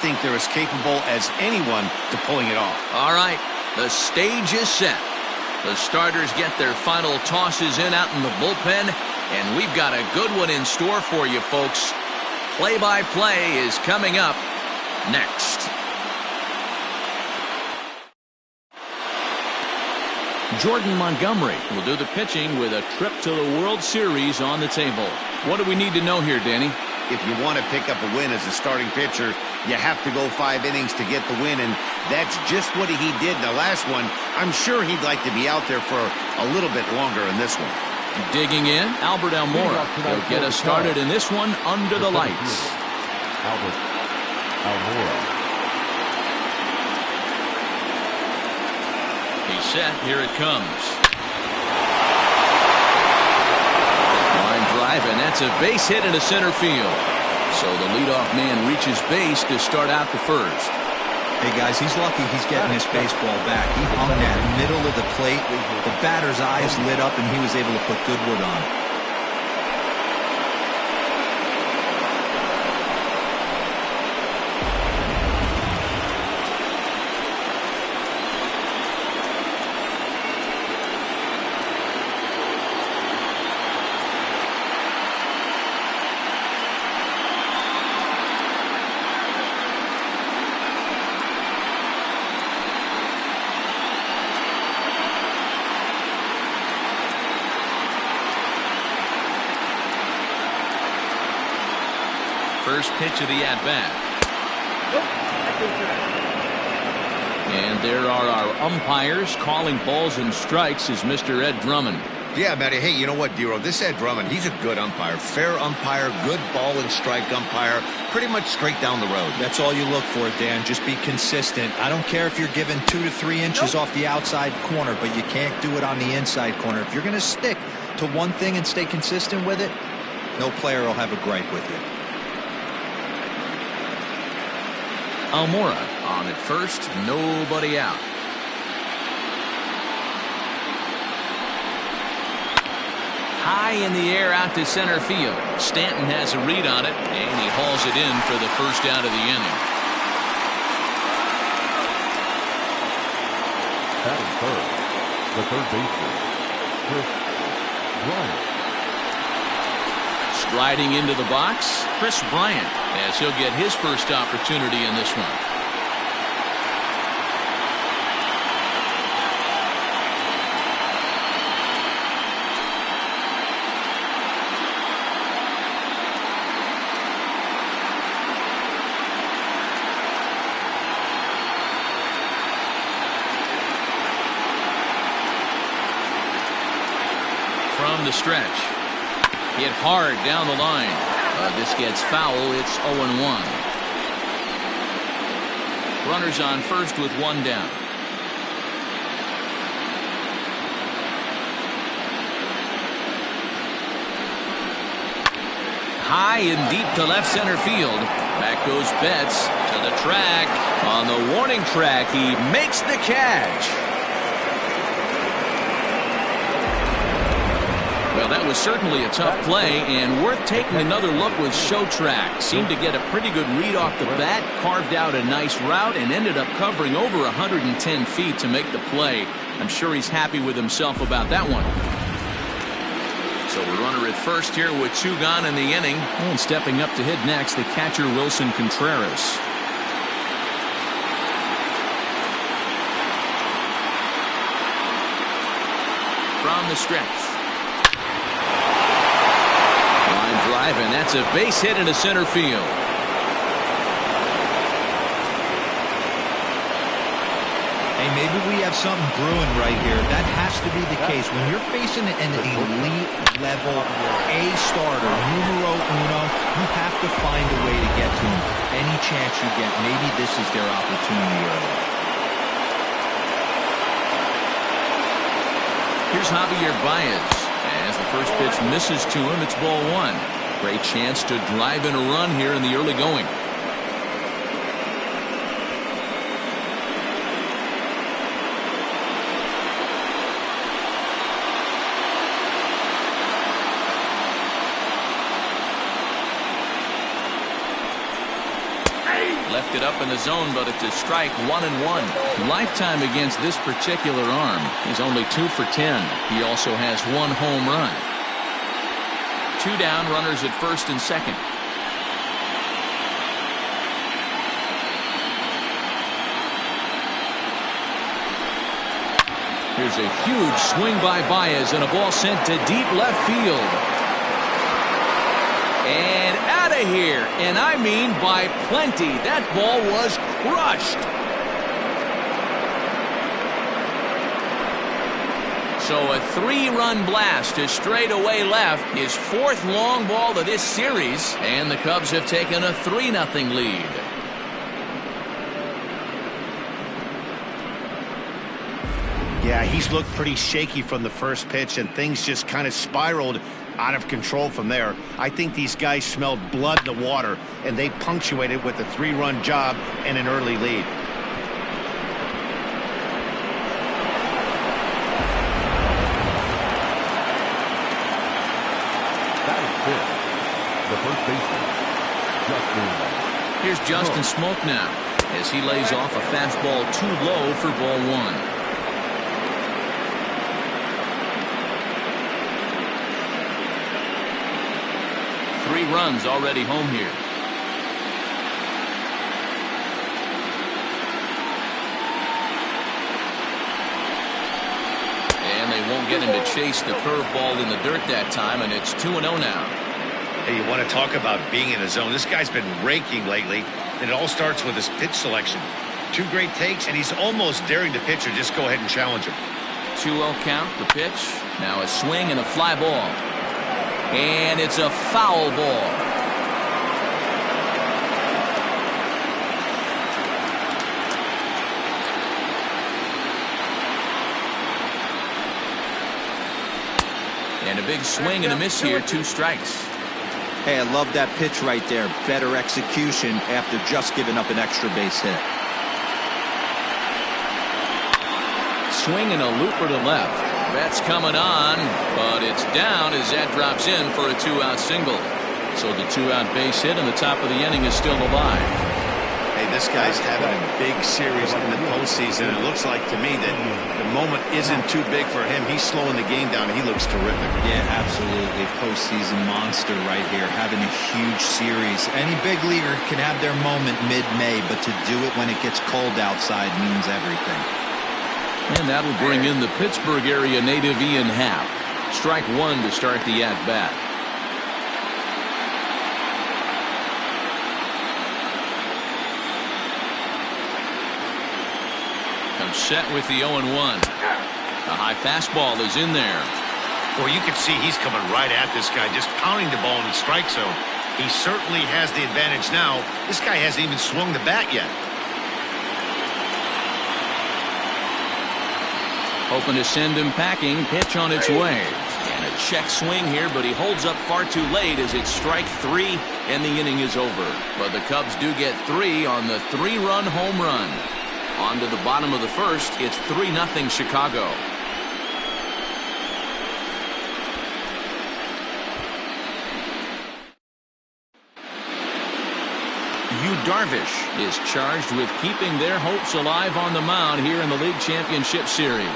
think they're as capable as anyone to pulling it off. All right, the stage is set. The starters get their final tosses in out in the bullpen, and we've got a good one in store for you, folks. Play-by-play is coming up next. Jordan Montgomery will do the pitching with a trip to the World Series on the table. What do we need to know here, Danny? If you want to pick up a win as a starting pitcher, you have to go 5 innings to get the win, and that's just what he did in the last one. I'm sure he'd like to be out there for a little bit longer in this one. Digging in, Albert Almora. He'll get us started in this one under the lights. Albert Almora. He's set. Here it comes. Line drive, and that's a base hit into center field. So the leadoff man reaches base to start out the first. Hey, guys, he's lucky he's getting his baseball back. He hung that middle of the plate. The batter's eyes lit up, and he was able to put good wood on. First pitch of the at-bat. And there are our umpires calling balls and strikes is Mr. Ed Drummond. Yeah, Matty. Hey, you know what, Dero? This Ed Drummond, he's a good umpire. Fair umpire, good ball and strike umpire. Pretty much straight down the road. That's all you look for, Dan. Just be consistent. I don't care if you're given 2 to 3 inches off the outside corner, but you can't do it on the inside corner. If you're going to stick to one thing and stay consistent with it, no player will have a gripe with you. Almora on at first, nobody out. High in the air out to center field. Stanton has a read on it, and he hauls it in for the first out of the inning. Batting third, the third baseman, Chris Bryant. Striding into the box, Chris Bryant, as he'll get his first opportunity in this one. From the stretch. Hit hard down the line. This gets foul. It's 0-1. Runners on first with one down. High and deep to left center field. Back goes Betts to the track. On the warning track, he makes the catch. Well, that was certainly a tough play, and worth taking another look with Show Track. Seemed to get a pretty good read off the bat, carved out a nice route, and ended up covering over 110 feet to make the play. I'm sure he's happy with himself about that one. So a runner at first here with 2 gone in the inning. And stepping up to hit next, the catcher Wilson Contreras. From the stretch. Drive, and that's a base hit into center field. Hey, maybe we have something brewing right here. That has to be the case. When you're facing an elite level A starter, numero uno, you have to find a way to get to him. Any chance you get, maybe this is their opportunity early. Here's Javier Baez. As the first pitch misses to him, it's ball 1. Great chance to drive in a run here in the early going. picked it up in the zone, but it's a strike, 1-1. Lifetime against this particular arm is only 2 for 10. He also has 1 home run. 2 down, runners at first and second. Here's a huge swing by Baez and a ball sent to deep left field. And out of here, and I mean by plenty. That ball was crushed. So a 3-run blast to straightaway left, his 4th long ball of this series, and the Cubs have taken a 3-0 lead. Yeah, he's looked pretty shaky from the first pitch, and things just kind of spiraled out of control from there. I think these guys smelled blood in the water, and they punctuated with a 3-run job and an early lead. That is fifth. The first baseman, Justin. Here's Justin Smoke now, as he lays off a fastball too low for ball 1. 3 runs already home here. And they won't get him to chase the curveball in the dirt that time, and it's 2-0 now. Hey, you want to talk about being in a zone? This guy's been raking lately, and it all starts with his pitch selection. 2 great takes, and he's almost daring the pitcher just go ahead and challenge him. 2-0 count, the pitch. Now a swing and a fly ball. And it's a foul ball. And a big swing and a miss here, 2 strikes. Hey, I love that pitch right there. Better execution after just giving up an extra base hit. Swing and a looper to left. That's coming on, but it's down as that drops in for a 2-out single. So the 2-out base hit in the top of the inning is still alive. Hey, this guy's having a big series in the postseason. It looks like to me that the moment isn't too big for him. He's slowing the game down. He looks terrific. Yeah, absolutely. Postseason monster right here, having a huge series. Any big leaguer can have their moment mid-May, but to do it when it gets cold outside means everything. And that'll bring in the Pittsburgh area native Ian Happ. Strike 1 to start the at-bat. Comes set with the 0-1. A high fastball is in there. Well, you can see he's coming right at this guy, just pounding the ball in the strike zone. He certainly has the advantage now. This guy hasn't even swung the bat yet. Hoping to send him packing. Pitch on its way. And a check swing here, but he holds up far too late as it's strike 3 and the inning is over. But the Cubs do get 3 on the 3-run home run. On to the bottom of the first. It's 3-0 Chicago. Yu Darvish is charged with keeping their hopes alive on the mound here in the League Championship Series.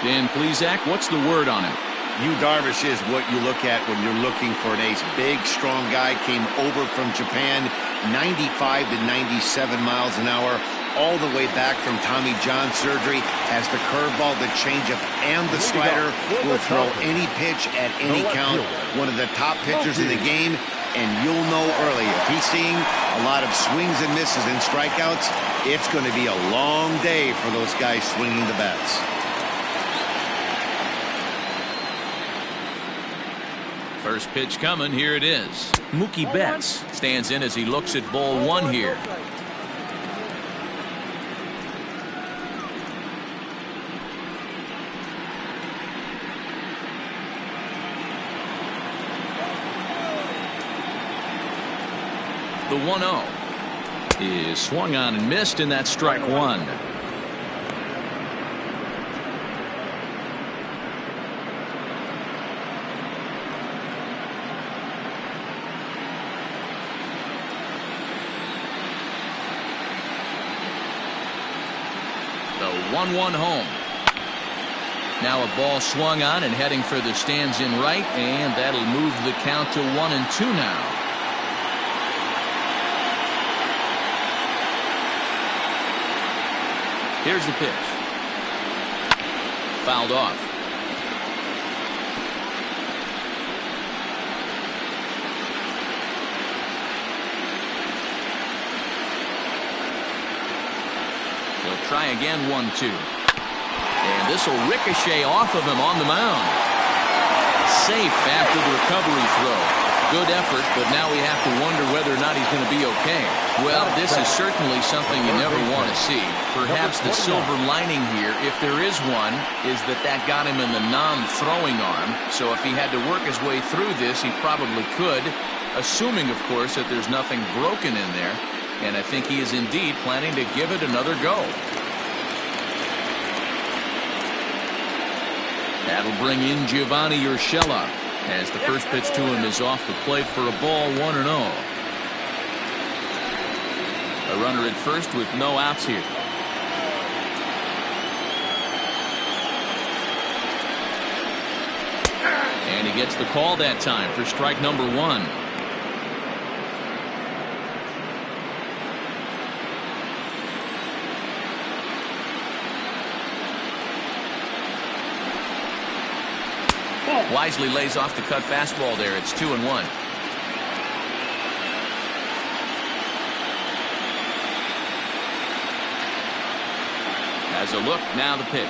Dan Plesac, what's the word on him? Yu Darvish is what you look at when you're looking for an ace. Big, strong guy, came over from Japan, 95 to 97 miles an hour, all the way back from Tommy John surgery. Has the curveball, the changeup, and the slider. Will throw any pitch at any count. One of the top pitchers in the game. And you'll know early, if he's seeing a lot of swings and misses and strikeouts, it's going to be a long day for those guys swinging the bats. First pitch coming, here it is. Mookie Betts stands in as he looks at ball 1 here. The 1-0 is swung on and missed, and that's strike 1. The 1-1 home. Now a ball swung on and heading for the stands in right, and that'll move the count to 1-2 now. Here's the pitch. Fouled off. He'll try again, 1-2. And this will ricochet off of him on the mound. Safe after the recovery throw. Good effort, but now we have to wonder whether or not he's going to be okay. Well, this is certainly something you never want to see. Perhaps the silver lining here, if there is one, is that got him in the non-throwing arm. So if he had to work his way through this, he probably could, assuming, of course, that there's nothing broken in there. And I think he is indeed planning to give it another go. That'll bring in Giovanni Urshela, as the first pitch to him is off the plate for a ball, 1-0. A runner at first with no outs here. And he gets the call that time for strike number 1. Wisely lays off the cut fastball there. It's 2-1. Has a look. Now the pitch.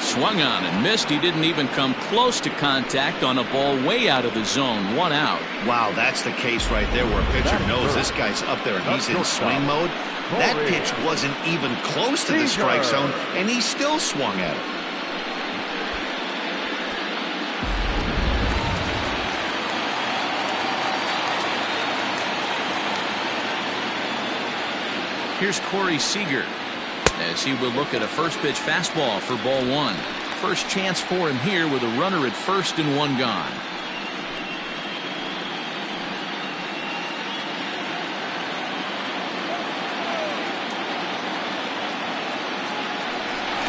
Swung on and missed. He didn't even come close to contact on a ball way out of the zone. 1 out. Wow, that's the case right there where a pitcher knows this guy's up there and he's in swing mode. That pitch wasn't even close to the strike zone, and he still swung at it. Here's Corey Seager, as he will look at a first pitch fastball for ball 1. First chance for him here with a runner at first and 1 gone.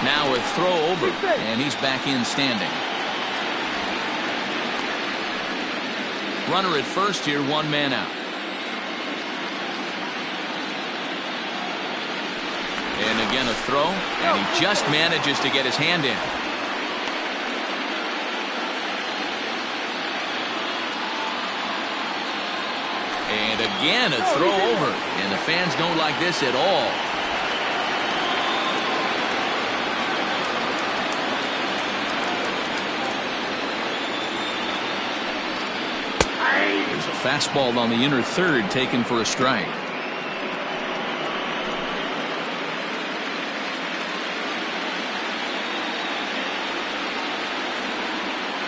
Now a throw over, and he's back in standing. Runner at first here, 1 man out. And again a throw, and he just manages to get his hand in. And again a throw over, and the fans don't like this at all. There's a fastball on the inner third taken for a strike.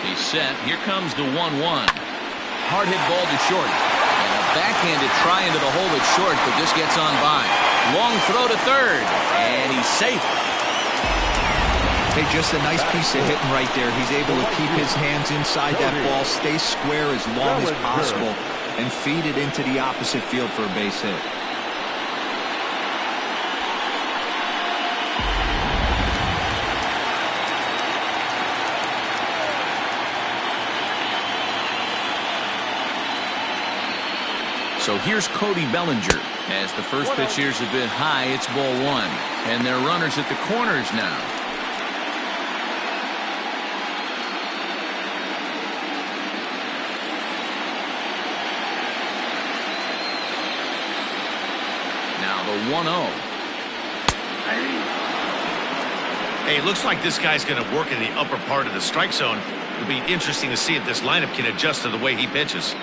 He's set. Here comes the 1-1. Hard hit ball to short. And a backhanded try into the hole at short, but this gets on by. Long throw to third, and he's safe. Hey, just a nice piece of hitting right there. He's able to keep his hands inside that ball, stay square as long as possible, and feed it into the opposite field for a base hit. So here's Cody Bellinger. As the first pitch here's a bit high, it's ball 1. And they're runners at the corners now. Now the 1-0. Hey, it looks like this guy's going to work in the upper part of the strike zone. It'll be interesting to see if this lineup can adjust to the way he pitches.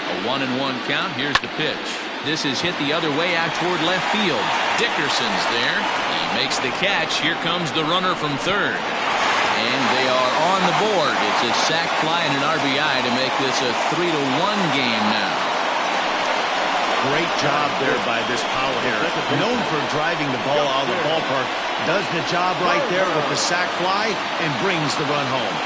A 1-1 count. Here's the pitch. This is hit the other way out toward left field. Dickerson's there. He makes the catch. Here comes the runner from third. And they are on the board. It's a sac fly and an RBI to make this a 3-1 game now. Great job there by this power hitter. Known for driving the ball out of the ballpark. Does the job right there with the sac fly and brings the run home.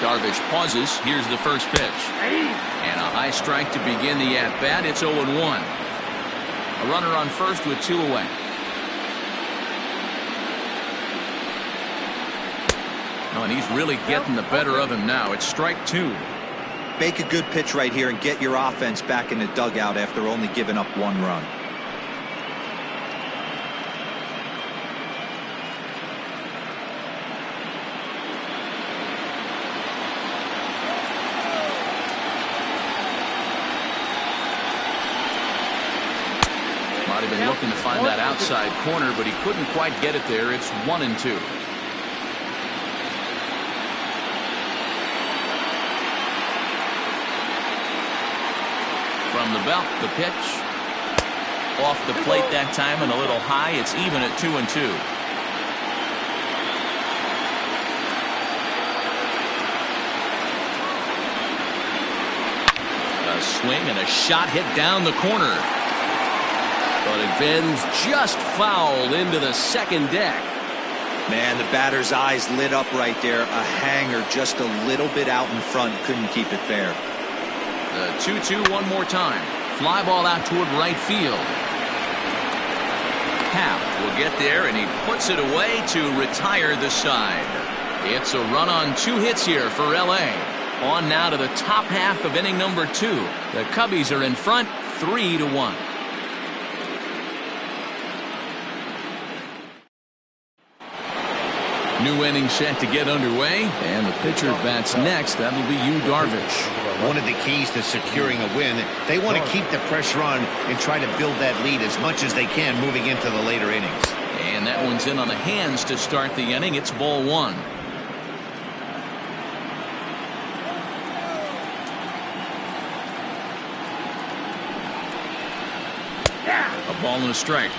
Darvish pauses. Here's the first pitch. And a high strike to begin the at-bat. It's 0-1. A runner on first with 2 away. Oh, and he's really getting the better of him now. It's strike 2. Make a good pitch right here and get your offense back in the dugout after only giving up 1 run. Might have been looking to find that outside corner, but he couldn't quite get it there. It's 1-2. From the belt, the pitch. Off the plate that time and a little high. It's even at 2-2. A swing and a shot hit down the corner. But it bends just foul into the second deck. Man, the batter's eyes lit up right there. A hanger just a little bit out in front. Couldn't keep it fair. The 2-2 one more time. Fly ball out toward right field. Happ will get there, and he puts it away to retire the side. It's a run on 2 hits here for L.A. On now to the top half of inning number 2. The Cubbies are in front 3-1. New inning set to get underway, and the pitcher bats next. That'll be Yu Darvish. One of the keys to securing a win, they want to keep the pressure on and try to build that lead as much as they can moving into the later innings. And that one's in on the hands to start the inning. It's ball 1. A ball and a strike.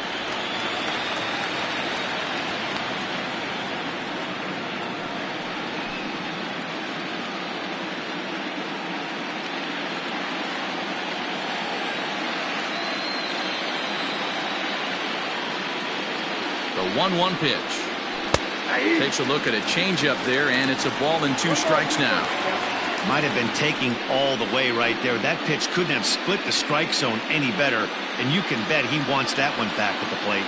The 1-1 pitch. Takes a look at a changeup there, and it's a ball and 2 strikes now. Might have been taking all the way right there. That pitch couldn't have split the strike zone any better, and you can bet he wants that one back at the plate.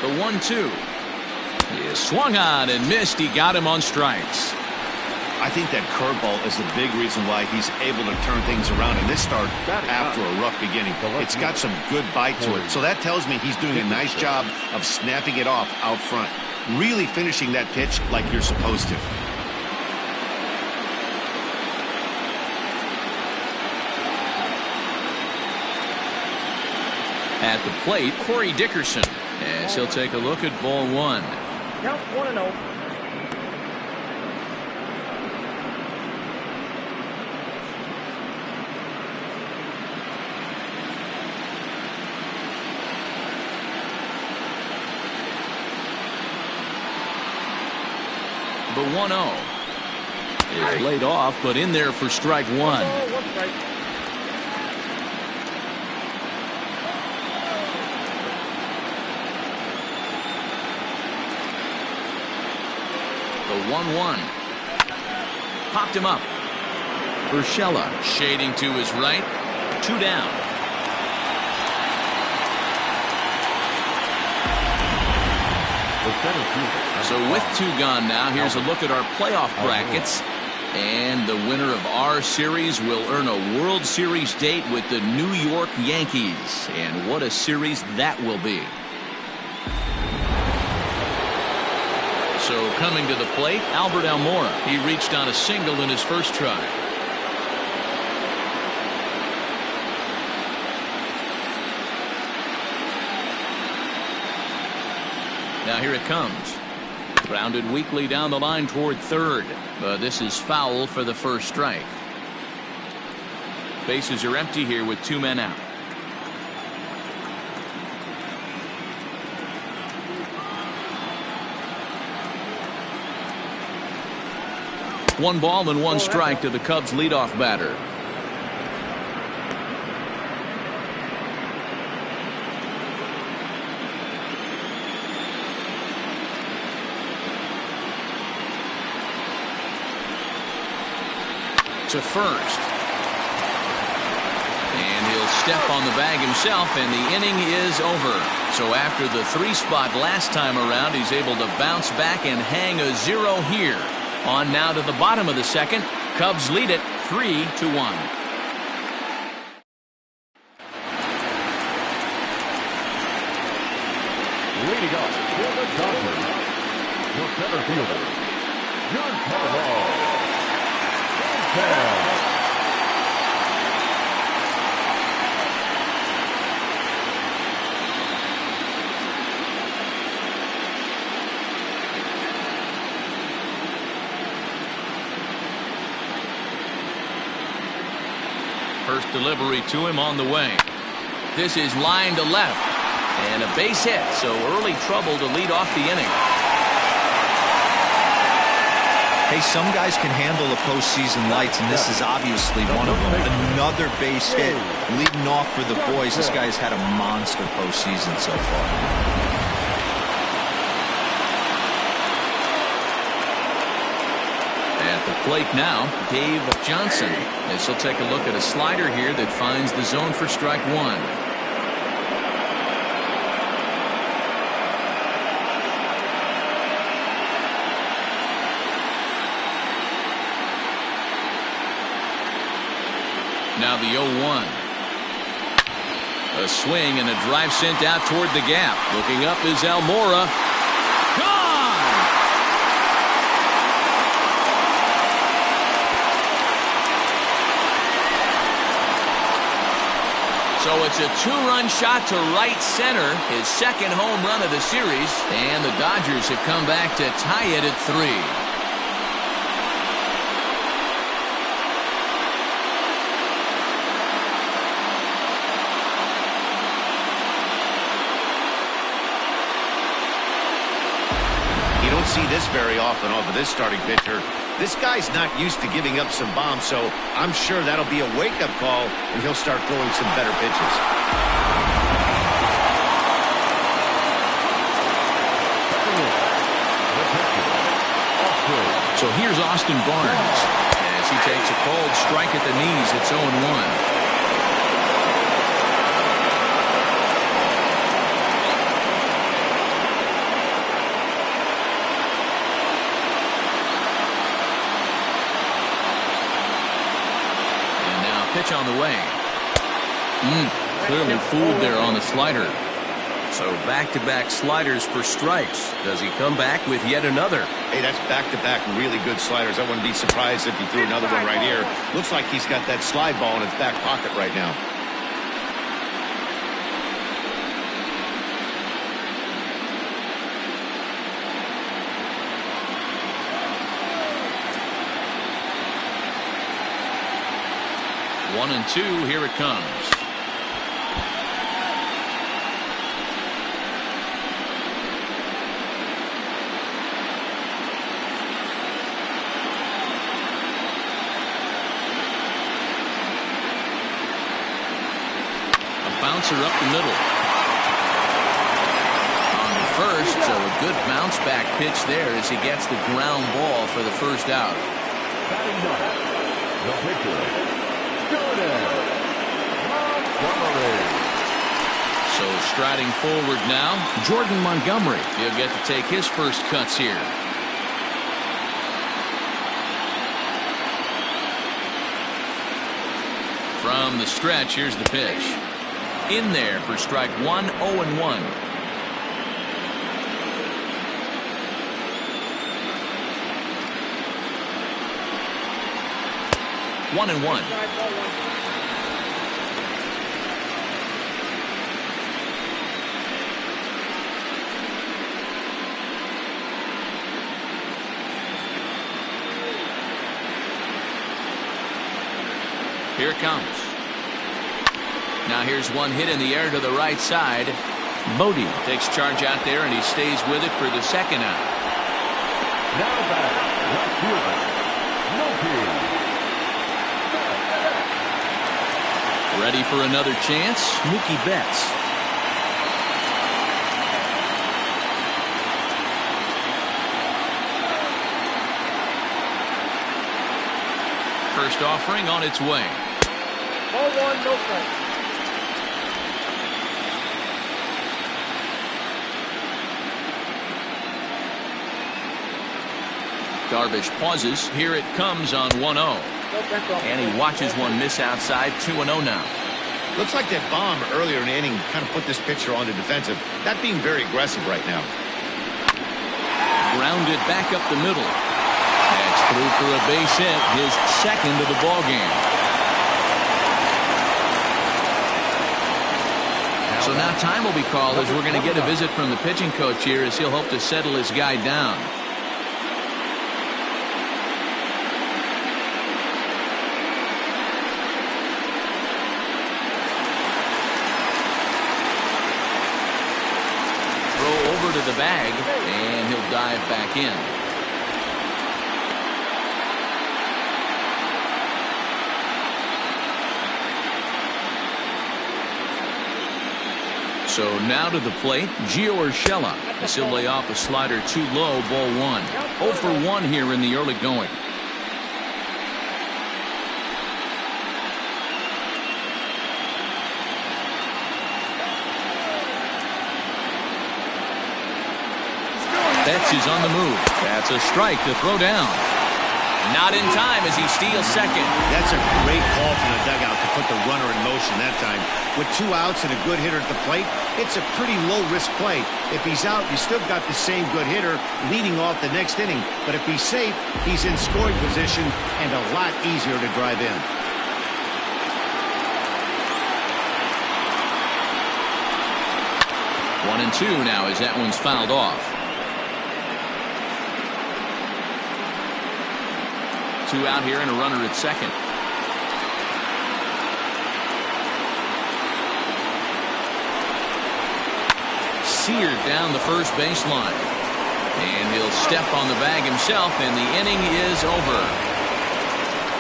The 1-2. He swung on and missed. He got him on strikes. I think that curveball is the big reason why he's able to turn things around in this start after a rough beginning. It's got some good bite to it. So that tells me he's doing a nice job of snapping it off out front. Really finishing that pitch like you're supposed to. At the plate, Corey Dickerson, as he'll take a look at ball 1. Count 1-0. The 1-0 is laid off, but in there for strike 1. The 1-1 popped him up. Urshela shading to his right. 2 down. So with 2 gone now, here's a look at our playoff brackets. And the winner of our series will earn a World Series date with the New York Yankees. And what a series that will be. So coming to the plate, Albert Almora. He reached on a single in his first try. Now here it comes. Grounded weakly down the line toward third. But this is foul for the first strike. Bases are empty here with 2 men out. One ball and 1 strike to the Cubs leadoff batter. To first. And he'll step on the bag himself, and the inning is over. So after the 3 spot last time around, he's able to bounce back and hang a 0 here. On now to the bottom of the second. Cubs lead it 3-1. Leading up for the Dodgers, your center fielder, Giancarlo Stanton. First delivery to him on the way. This is line to left. And a base hit, so early trouble to lead off the inning. Hey, some guys can handle the postseason lights, and this is obviously one of them. Another base hit leading off for the boys. This guy's had a monster postseason so far. At the plate now, Dave Johnson, as he'll take a look at a slider here that finds the zone for strike 1. Now the 0-1. A swing and a drive sent out toward the gap. Looking up is Almora. Gone! So it's a 2-run shot to right center. His second home run of the series. And the Dodgers have come back to tie it at 3. See this very often off of this starting pitcher. This guy's not used to giving up some bombs, so I'm sure that'll be a wake-up call and he'll start throwing some better pitches. So here's Austin Barnes as he takes a cold strike at the knees. It's 0-1. Pitch on the way. Clearly fooled there on the slider. So back-to-back sliders for strikes. Does he come back with yet another? Hey, that's back-to-back really good sliders. I wouldn't be surprised if he threw another one right here. Looks like he's got that slide ball in his back pocket right now. One and two, here it comes. A bouncer up the middle. On the first, so a good bounce back pitch there as he gets the ground ball for the first out. Batting ninth, the pitcher, So striding forward now, Jordan Montgomery. He'll get to take his first cuts here. From the stretch, here's the pitch. In there for strike 1, 0-1. 1-1. Here it comes. Now here's one hit in the air to the right side. Bodie takes charge out there, and he stays with it for the second out. Now back, left fielder, Mookie. Ready for another chance, Mookie Betts. First offering on its way. Ball one, no strikes. Darvish pauses. Here it comes on 1-0. And he watches one miss outside. 2-0 now. Looks like that bomb earlier in the inning kind of put this pitcher on the defensive. That being very aggressive right now. Grounded back up the middle. That's through for a base hit, his second of the ball game. So now time will be called as we're going to get a visit from the pitching coach here as he'll hope to settle his guy down. Throw over to the bag, and he'll dive back in. So now to the plate, Gio Urshela as he'll lay off a slider too low, ball one. 0 for 1 here in the early going. Betts is on the move. That's a strike to throw down. Not in time as he steals second. That's a great call from the dugout to put the runner in motion that time. With 2 outs and a good hitter at the plate, it's a pretty low-risk play. If he's out, you still got the same good hitter leading off the next inning. But if he's safe, he's in scoring position and a lot easier to drive in. One and two now as that one's fouled off. 2 out here and a runner at second. Seared down the first baseline. And he'll step on the bag himself, and the inning is over.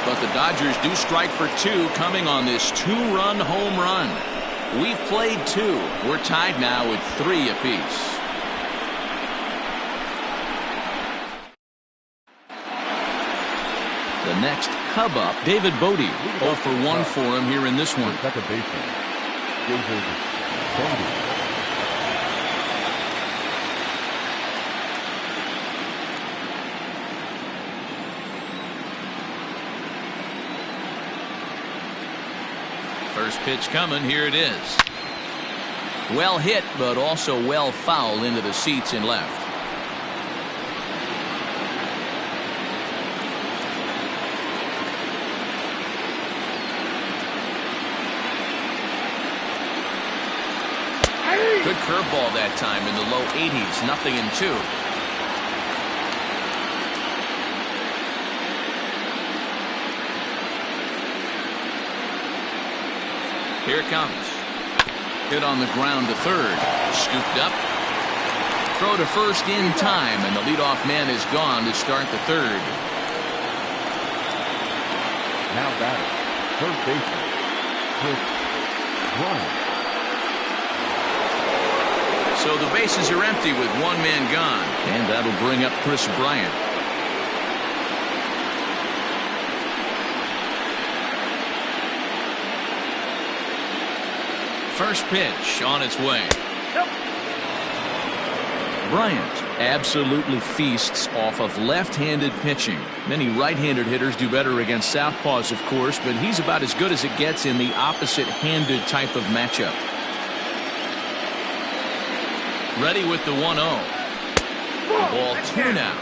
But the Dodgers do strike for 2 coming on this 2-run home run. We've played 2. We're tied now with 3 apiece. The next Cub up, David Bodie. 0 for 1 for him here in this one. Second baseman, David Bodie. First pitch coming. Here it is. Well hit, but also well fouled into the seats in left. Good curveball that time in the low 80s. Nothing in 2. Here it comes. Hit on the ground to third. Scooped up. Throw to first in time, and the leadoff man is gone to start the third. Now batting, third baseman, Chris Bryant. So the bases are empty with 1 man gone, and that'll bring up Chris Bryant. First pitch on its way. Bryant absolutely feasts off of left-handed pitching. Many right-handed hitters do better against southpaws, of course, but he's about as good as it gets in the opposite-handed type of matchup. Ready with the 1-0. Ball 2 now.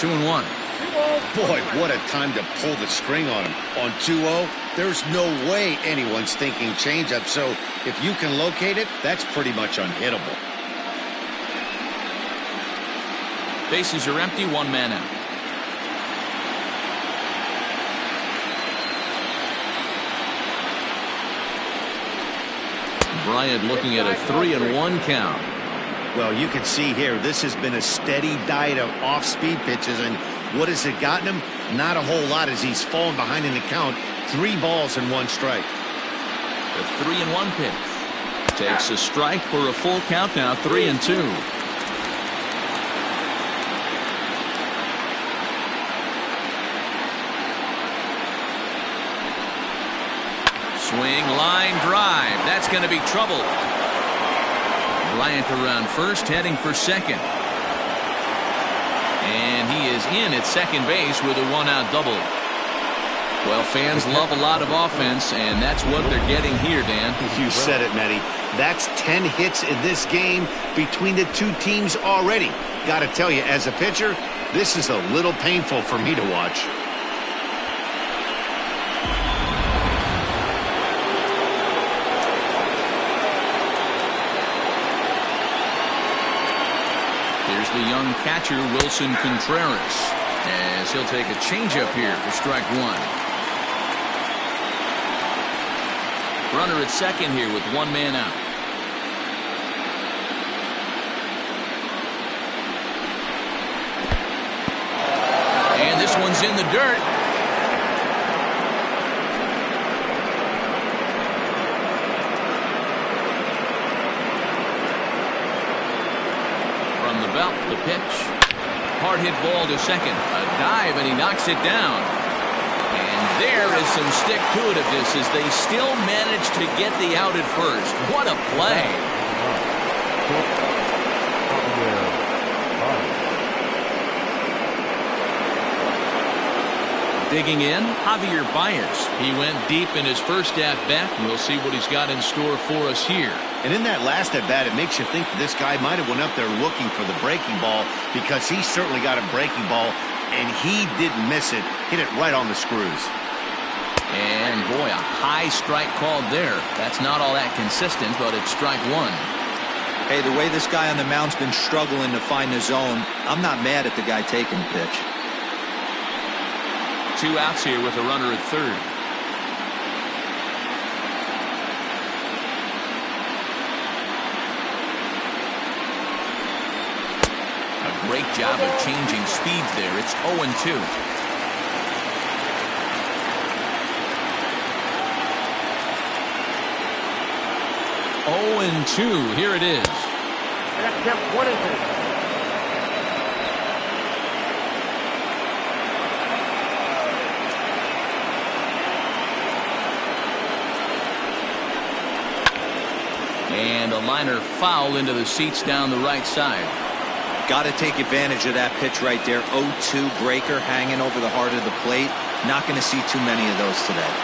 2-1. Boy, what a time to pull the string on him. On 2-0, there's no way anyone's thinking changeup. So if you can locate it, that's pretty much unhittable. Bases are empty, one man out. Bryant looking at a 3-1 count. Well, you can see here, this has been a steady diet of off-speed pitches, and what has it gotten him? Not a whole lot as he's fallen behind in the count. 3 balls and 1 strike. The 3-1 pitch. Takes a strike for a full count now, 3-2. Swing, line, drive. That's going to be trouble. Bryant around first, heading for second. And he is in at second base with a 1-out double. Well, fans love a lot of offense, and that's what they're getting here, Dan. You said it, Matty. That's 10 hits in this game between the two teams already. Got to tell you, as a pitcher, this is a little painful for me to watch. Here's the young catcher, Wilson Contreras, as he'll take a changeup here for strike 1. Runner at second here with 1 man out. And this one's in the dirt. From the belt, the pitch. Hard hit ball to second. A dive, and he knocks it down. And there is some stick-to-itiveness as they still manage to get the out at first. What a play. Digging in, Javier Baez. He went deep in his first at-bat. We'll see what he's got in store for us here. And in that last at-bat, it makes you think that this guy might have went up there looking for the breaking ball, because he certainly got a breaking ball, and he didn't miss it. Hit it right on the screws. And boy, a high strike called there. That's not all that consistent, but it's strike 1. Hey, the way this guy on the mound's been struggling to find the zone, I'm not mad at the guy taking the pitch. 2 outs here with a runner at third. A great job of changing speeds there. It's 0-2. 0-2. Here it is. That's kept 1-2. And a liner foul into the seats down the right side. Got to take advantage of that pitch right there. 0-2 breaker hanging over the heart of the plate. Not going to see too many of those today.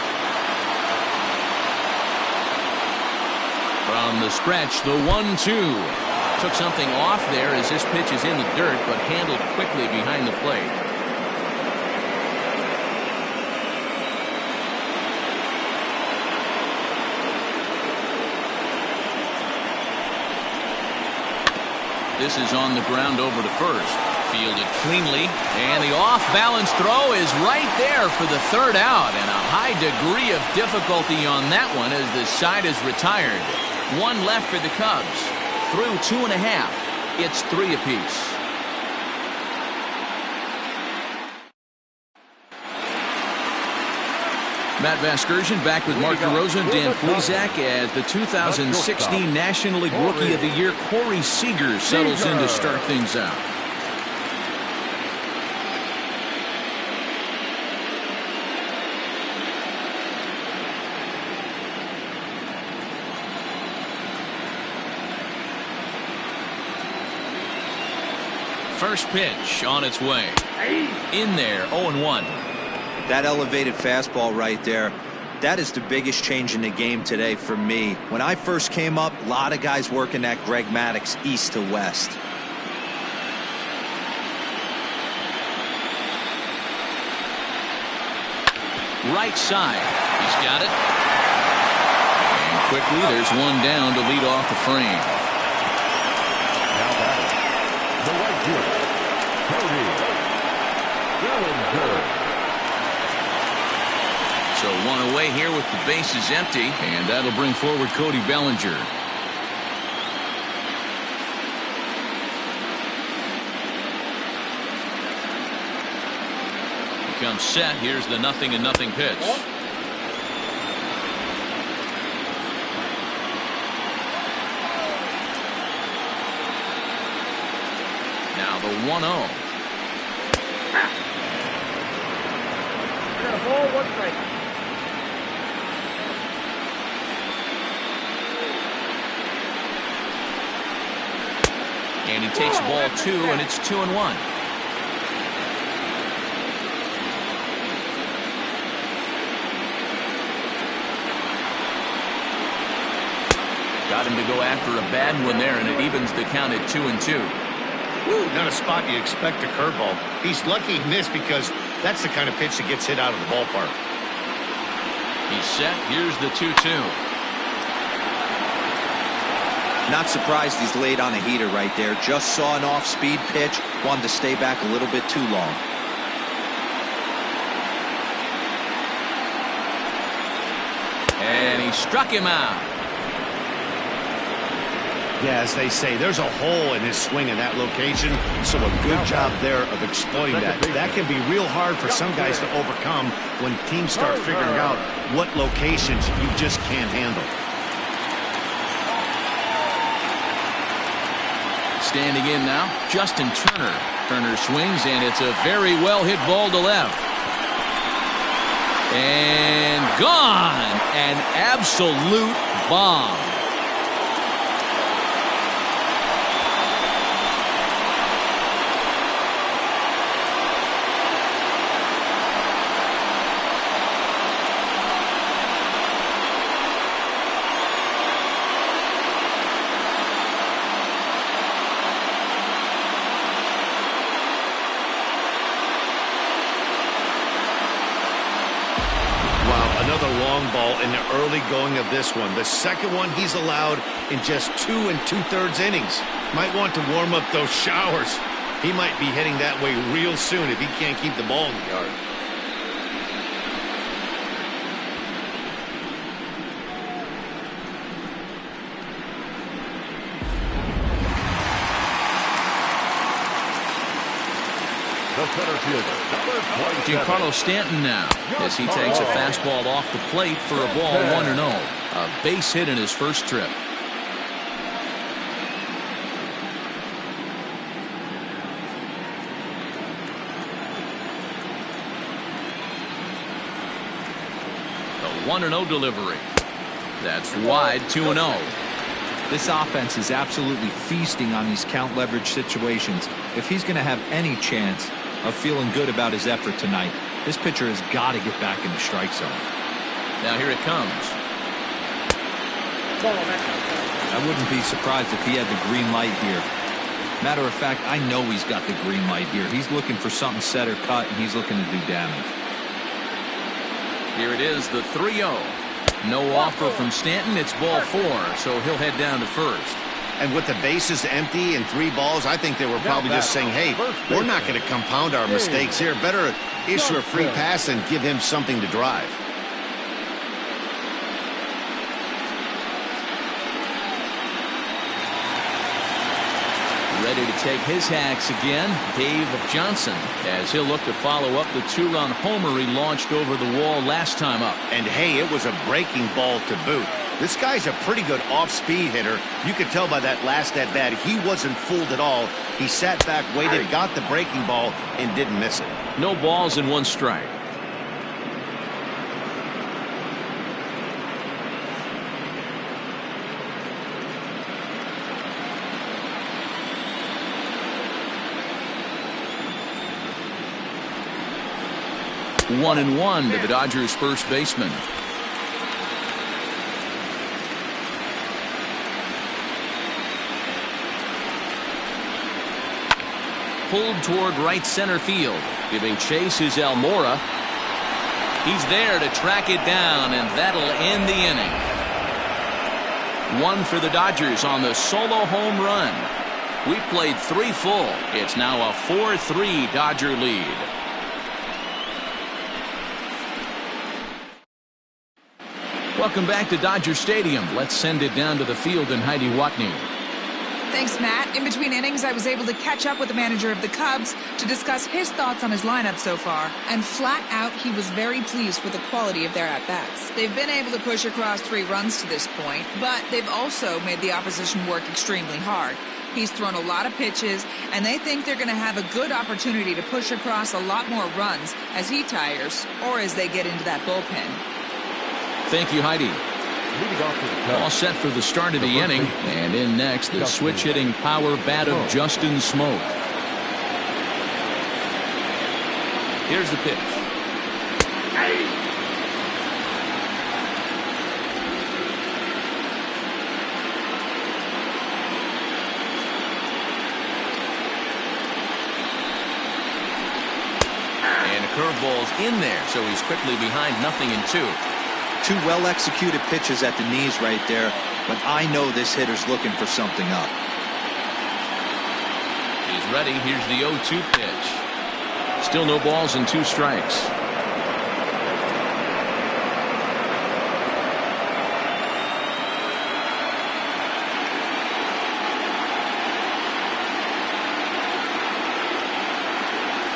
From the stretch, the 1-2. Took something off there as this pitch is in the dirt, but handled quickly behind the plate. This is on the ground over to first. Fielded cleanly, and the off-balance throw is right there for the 3rd out, and a high degree of difficulty on that one as the side is retired. 1 left for the Cubs. Through 2.5. It's 3 apiece. Matt Vasgersian back with Mark DeRosa and Dan Plesac as the 2016 National League Rookie of the Year, Corey Seager, settles in to start things out. First pitch on its way. In there, 0-1. That elevated fastball right there, that is the biggest change in the game today for me. When I first came up, a lot of guys working that Greg Maddux east to west. right side. He's got it. And quickly, there's one down to lead off the frame. Now batting, the right fielder, Cody Bellinger. So one away here with the bases empty, and that'll bring forward Cody Bellinger. Comes set. Here's the 0-0 pitch. Now the 1-0. Got a ball, 1 strike. And he takes ball 2, and it's 2-1. Got him to go after a bad one there, and it evens the count at 2-2. Woo, not a spot you expect a curveball. He's lucky he missed because that's the kind of pitch that gets hit out of the ballpark. He's set. Here's the 2-2. Not surprised he's laid on a heater right there. Just saw an off-speed pitch. Wanted to stay back a little bit too long. And he struck him out. Yeah, as they say, there's a hole in his swing in that location, so a good job there of exploiting that. That can be real hard for some guys to overcome when teams start figuring out what locations you just can't handle. Standing in now, Justin Turner. Turner swings, and it's a very well-hit ball to left. And gone! An absolute bomb. Another long ball in the early going of this one. The second one he's allowed in just 2 2/3 innings. Might want to warm up those showers. He might be heading that way real soon if he can't keep the ball in the yard. The center fielder, number 27. Giancarlo Stanton now, as he takes a fastball off the plate for a ball 1-0. A base hit in his first trip. The 1-0 delivery. That's wide, 2-0. This offense is absolutely feasting on these count leverage situations. If he's going to have any chance of feeling good about his effort tonight, this pitcher has got to get back in the strike zone. Now here it comes. I wouldn't be surprised if he had the green light here. Matter of fact, I know he's got the green light here. He's looking for something set or cut, and he's looking to do damage. Here it is, the 3-0. No offer from Stanton. It's ball 4, so he'll head down to first. And with the bases empty and 3 balls, I think they were probably just saying, hey, we're not going to compound our mistakes here. Better issue a free pass and give him something to drive. Ready to take his hacks again, Dave Johnson, as he'll look to follow up the 2-run homer he launched over the wall last time up. And hey, it was a breaking ball to boot. This guy's a pretty good off-speed hitter. You could tell by that last at-bat he wasn't fooled at all. He sat back, waited, got the breaking ball, and didn't miss it. No balls and 1 strike. One and 1 to the Dodgers' first baseman. Pulled toward right center field. Giving chase is Almora. He's there to track it down, and that'll end the inning. One for the Dodgers on the solo home run. We played 3 full. It's now a 4-3 Dodger lead. Welcome back to Dodger Stadium. Let's send it down to the field and Heidi Watney. Thanks, Matt. In between innings, I was able to catch up with the manager of the Cubs to discuss his thoughts on his lineup so far. And flat out, he was very pleased with the quality of their at-bats. They've been able to push across 3 runs to this point, but they've also made the opposition work extremely hard. He's thrown a lot of pitches, and they think they're going to have a good opportunity to push across a lot more runs as he tires or as they get into that bullpen. Thank you, Heidi. All set for the start of the inning. And in next, the switch-hitting power bat of Justin Smoke. Here's the pitch. And a curveball's in there, so he's quickly behind 0-2. 2 well-executed pitches at the knees right there, but I know this hitter's looking for something up. He's ready. Here's the 0-2 pitch. Still no balls and 2 strikes.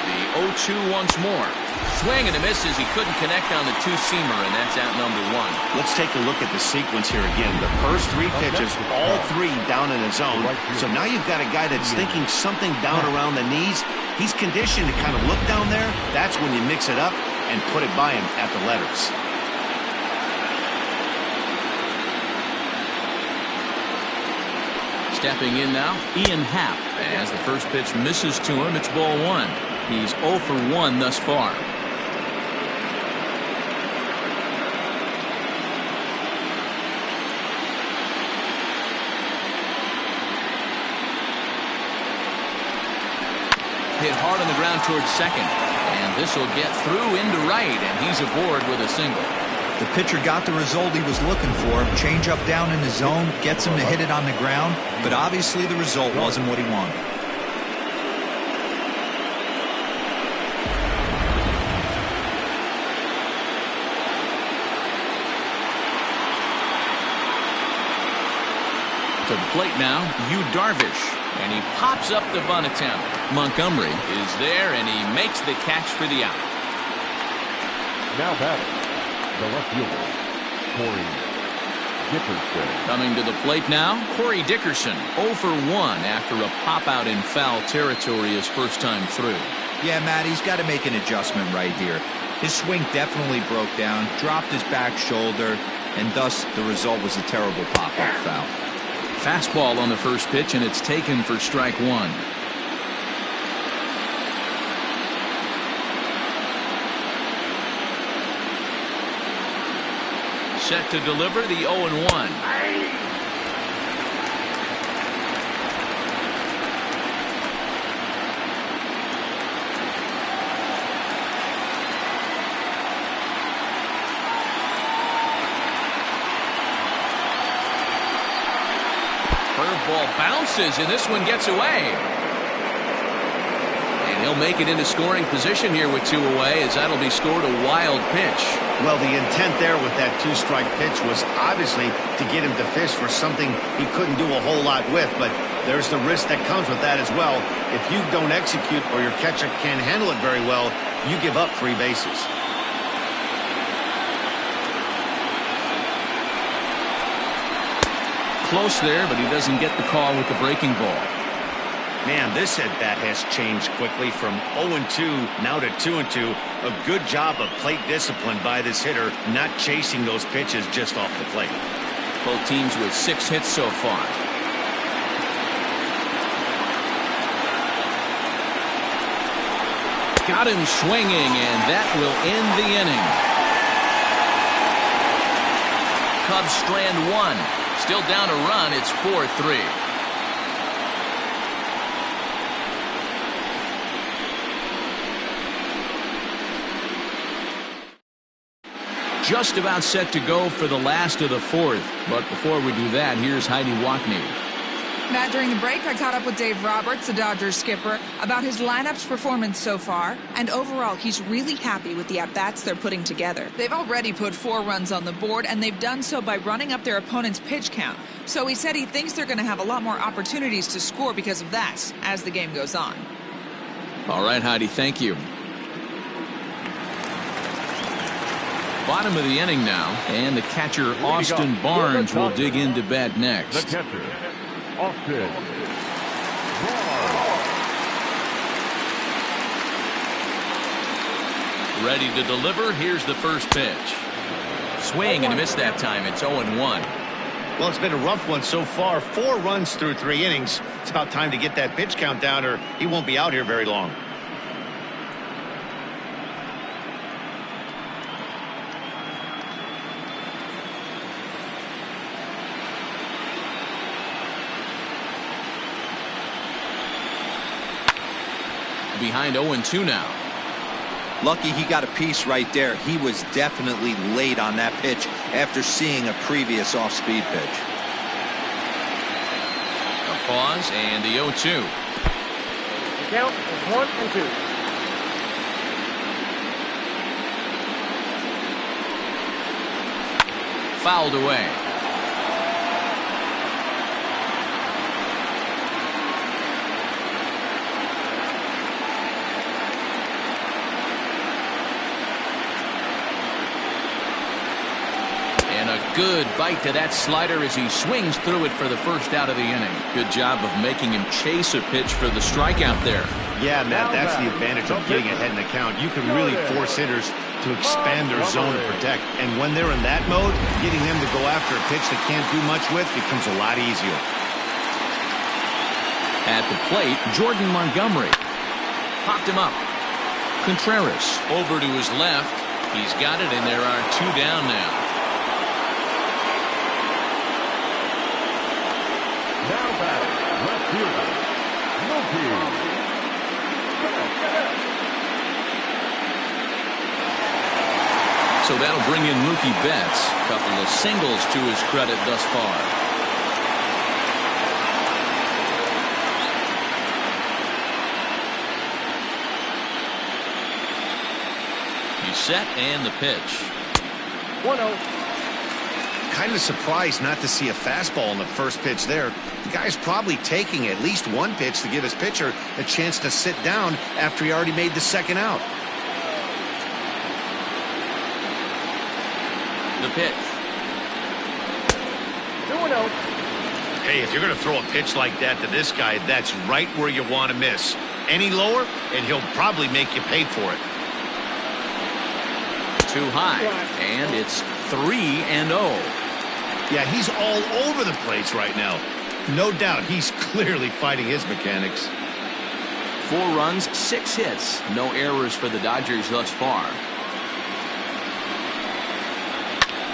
The 0-2 once more. Swing and a miss as he couldn't connect on the 2-seamer, and that's out number 1. Let's take a look at the sequence here again. The first 3 pitches, all 3 down in the zone. So now you've got a guy that's thinking something down around the knees. He's conditioned to kind of look down there. That's when you mix it up and put it by him at the letters. Stepping in now, Ian Happ. As the first pitch misses to him, it's ball 1. He's 0 for 1 thus far. Hit hard on the ground towards second. And this will get through into right, and he's aboard with a single. The pitcher got the result he was looking for. Change up down in the zone, gets him to hit it on the ground, but obviously the result wasn't what he wanted. To the plate now, Yu Darvish, and he pops up the bunt attempt. Montgomery is there, and he makes the catch for the out. Now batting, the left fielder, Corey Dickerson. Coming to the plate now, Corey Dickerson, 0 for 1 after a pop-out in foul territory his first time through. Yeah, Matt, he's got to make an adjustment right here. His swing definitely broke down, dropped his back shoulder, and thus the result was a terrible pop-up foul. Fastball on the first pitch, and it's taken for strike 1. Set to deliver the 0-1. Curveball bounces, and this one gets away. And he'll make it into scoring position here with 2 away, as that'll be scored a wild pitch. Well, the intent there with that 2-strike pitch was obviously to get him to fish for something he couldn't do a whole lot with, but there's the risk that comes with that as well. If you don't execute or your catcher can't handle it very well, you give up 3 bases. Close there, but he doesn't get the call with the breaking ball. Man, this at-bat has changed quickly from 0-2 now to 2-2. A good job of plate discipline by this hitter, not chasing those pitches just off the plate. Both teams with 6 hits so far. Got him swinging, and that will end the inning. Cubs strand 1. Still down a run. It's 4-3. just about set to go for the last of the fourth. But before we do that, here's Heidi Watney. Matt, during the break, I caught up with Dave Roberts, the Dodgers skipper, about his lineup's performance so far. And overall, he's really happy with the at-bats they're putting together. They've already put 4 runs on the board, and they've done so by running up their opponent's pitch count. So he said he thinks they're going to have a lot more opportunities to score because of that as the game goes on. All right, Heidi, thank you. Bottom of the inning now, and the catcher Austin Barnes will dig into bat next. The catcher, Austin Barnes. Ready to deliver. Here's the first pitch. Swing and a miss that time. It's 0-1. Well, it's been a rough one so far. 4 runs through 3 innings. It's about time to get that pitch count down, or he won't be out here very long. Behind 0-2 now. Lucky he got a piece right there. He was definitely late on that pitch after seeing a previous off-speed pitch. A pause and the 0-2. The count is 1-2. Fouled away. Good bite to that slider as he swings through it for the first out of the inning. Good job of making him chase a pitch for the strikeout there. Yeah, Matt, that's the advantage of getting ahead in the count. You can really force hitters to expand their zone to protect. And when they're in that mode, getting them to go after a pitch they can't do much with becomes a lot easier. At the plate, Jordan Montgomery. Popped him up. Contreras over to his left. He's got it, and there are 2 down now. Now batting, left fielder, Mookie. So that'll bring in Mookie Betts. A couple of singles to his credit thus far. He's set and the pitch. 1-0. Kind of surprised not to see a fastball in the first pitch there. The guy's probably taking at least one pitch to give his pitcher a chance to sit down after he already made the second out. The pitch. 2-0. Hey, if you're going to throw a pitch like that to this guy, that's right where you want to miss. Any lower, and he'll probably make you pay for it. Too high, and it's 3-0. Yeah, he's all over the place right now. No doubt he's clearly fighting his mechanics. 4 runs, 6 hits. No errors for the Dodgers thus far.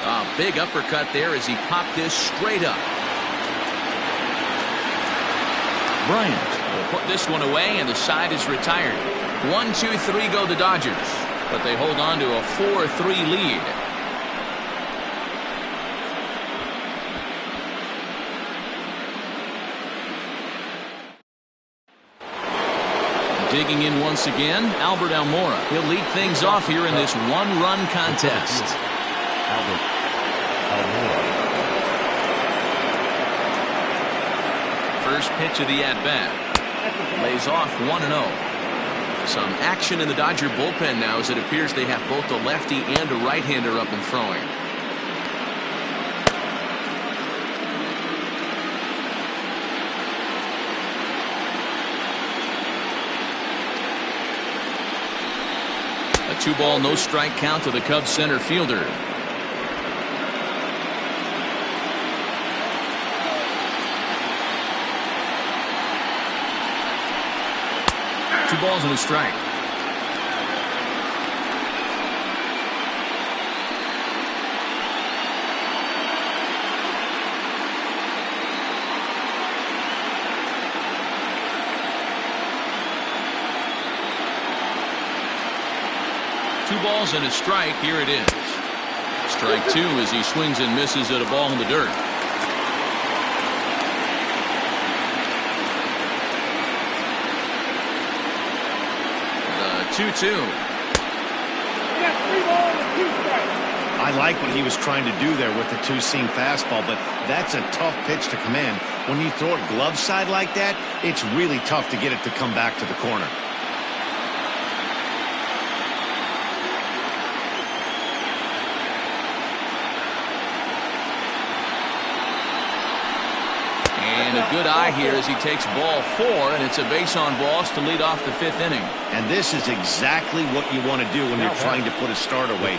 A big uppercut there as he popped this straight up. Bryant will put this one away, and the side is retired. 1-2-3 go the Dodgers, but they hold on to a 4-3 lead. Digging in once again, Albert Almora. He'll lead things off here in this 1-run contest. Albert Almora. First pitch of the at-bat. Lays off 1-0. Some action in the Dodger bullpen now as it appears they have both a lefty and a right-hander up and throwing. A 2-ball, no-strike count to the Cubs center fielder. Two balls and a strike. Two balls and a strike. Here it is. Strike two as he swings and misses at a ball in the dirt. The 2-2. I like what he was trying to do there with the two-seam fastball, but that's a tough pitch to command. When you throw it glove side like that, it's really tough to get it to come back to the corner. And a good eye here as he takes ball 4, and it's a base on balls to lead off the 5th inning. And this is exactly what you want to do when you're trying to put a starter away.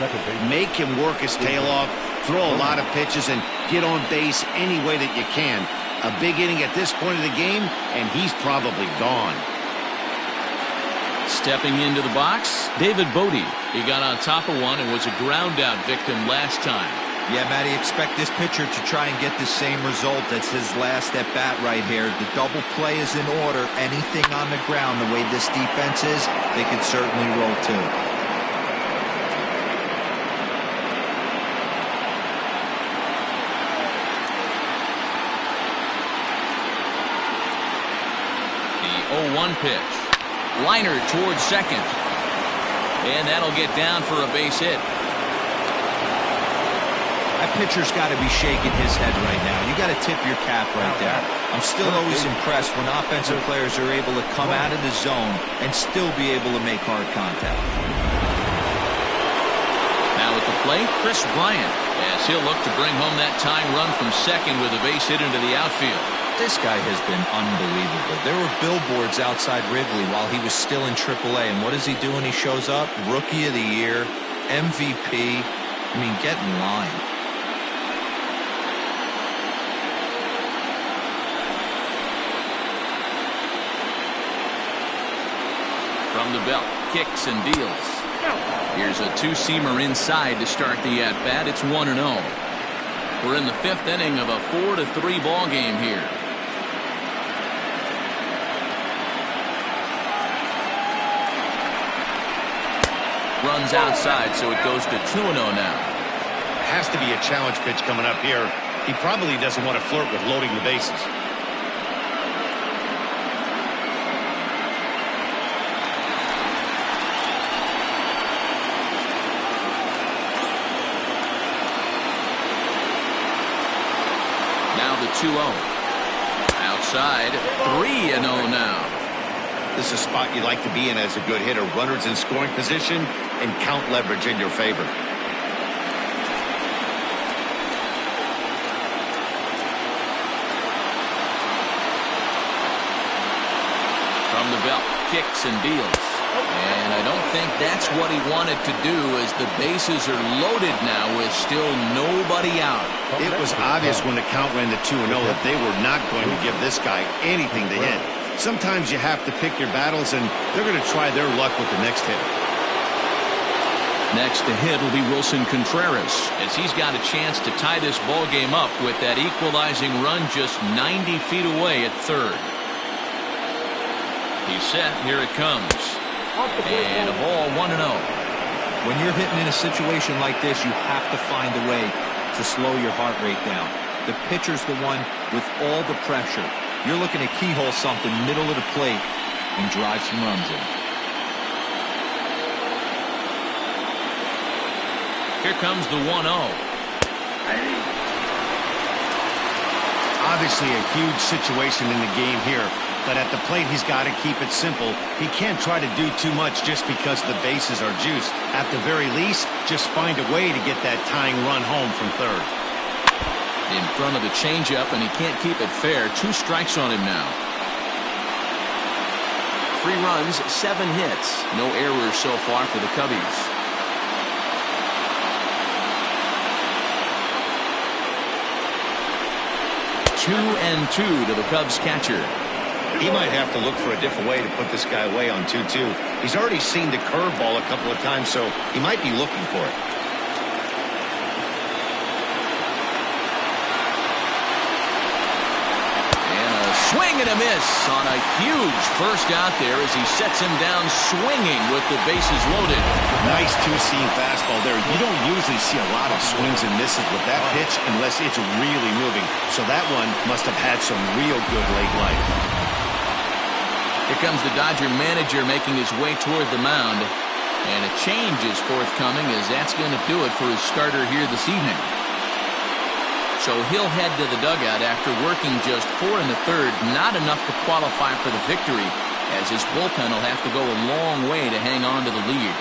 Make him work his tail off, throw a lot of pitches, and get on base any way that you can. A big inning at this point of the game, and he's probably gone. Stepping into the box, David Bodie. He got on top of one and was a ground out victim last time. Yeah, Matty, expect this pitcher to try and get the same result. That's his last at bat right here. The double play is in order. Anything on the ground, the way this defense is, they could certainly roll too. The 0-1 pitch. Liner towards second. And that'll get down for a base hit. That pitcher's got to be shaking his head right now. You got to tip your cap right there. I'm still always impressed when offensive players are able to come out of the zone and still be able to make hard contact. Now at the plate, Chris Bryant, as he'll look to bring home that tying run from second with a base hit into the outfield. This guy has been unbelievable. There were billboards outside Wrigley while he was still in AAA, and what does he do when he shows up? Rookie of the Year, MVP. I mean, get in line. From the belt, kicks and deals. Here's a two-seamer inside to start the at-bat. It's 1-0. We're in the 5th inning of a 4-3 ball game here. Runs outside, so it goes to 2-0 now. Has to be a challenge pitch coming up here. He probably doesn't want to flirt with loading the bases. Now the 2-0. Outside, 3-0 now. This is a spot you'd like to be in as a good hitter. Runners in scoring position and count leverage in your favor. From the belt, kicks and deals. And I don't think that's what he wanted to do, as the bases are loaded now with still nobody out. It was obvious when the count ran to 2-0 that they were not going to give this guy anything to hit. Sometimes you have to pick your battles, and they're going to try their luck with the next hit. Next to hit will be Wilson Contreras, as he's got a chance to tie this ball game up with that equalizing run just 90 feet away at third. He's set. Here it comes. And a ball 1-0. When you're hitting in a situation like this, you have to find a way to slow your heart rate down. The pitcher's the one with all the pressure. You're looking to keyhole something middle of the plate and drive some runs in. Here comes the 1-0. Obviously a huge situation in the game here, but at the plate he's got to keep it simple. He can't try to do too much just because the bases are juiced. At the very least, just find a way to get that tying run home from third. In front of the changeup, and he can't keep it fair. 2 strikes on him now. 3 runs, 7 hits. No errors so far for the Cubbies. Two and 2 to the Cubs catcher. He might have to look for a different way to put this guy away on 2-2. He's already seen the curveball a couple of times, so he might be looking for it. Swing swing and a miss on a huge first out there as he sets him down swinging with the bases loaded. Nice two-seam fastball there. You don't usually see a lot of swings and misses with that pitch unless it's really moving. So that one must have had some real good late life. Here comes the Dodger manager making his way toward the mound. And a change is forthcoming as that's going to do it for his starter here this evening. So he'll head to the dugout after working just 4 1/3, not enough to qualify for the victory, as his bullpen will have to go a long way to hang on to the lead.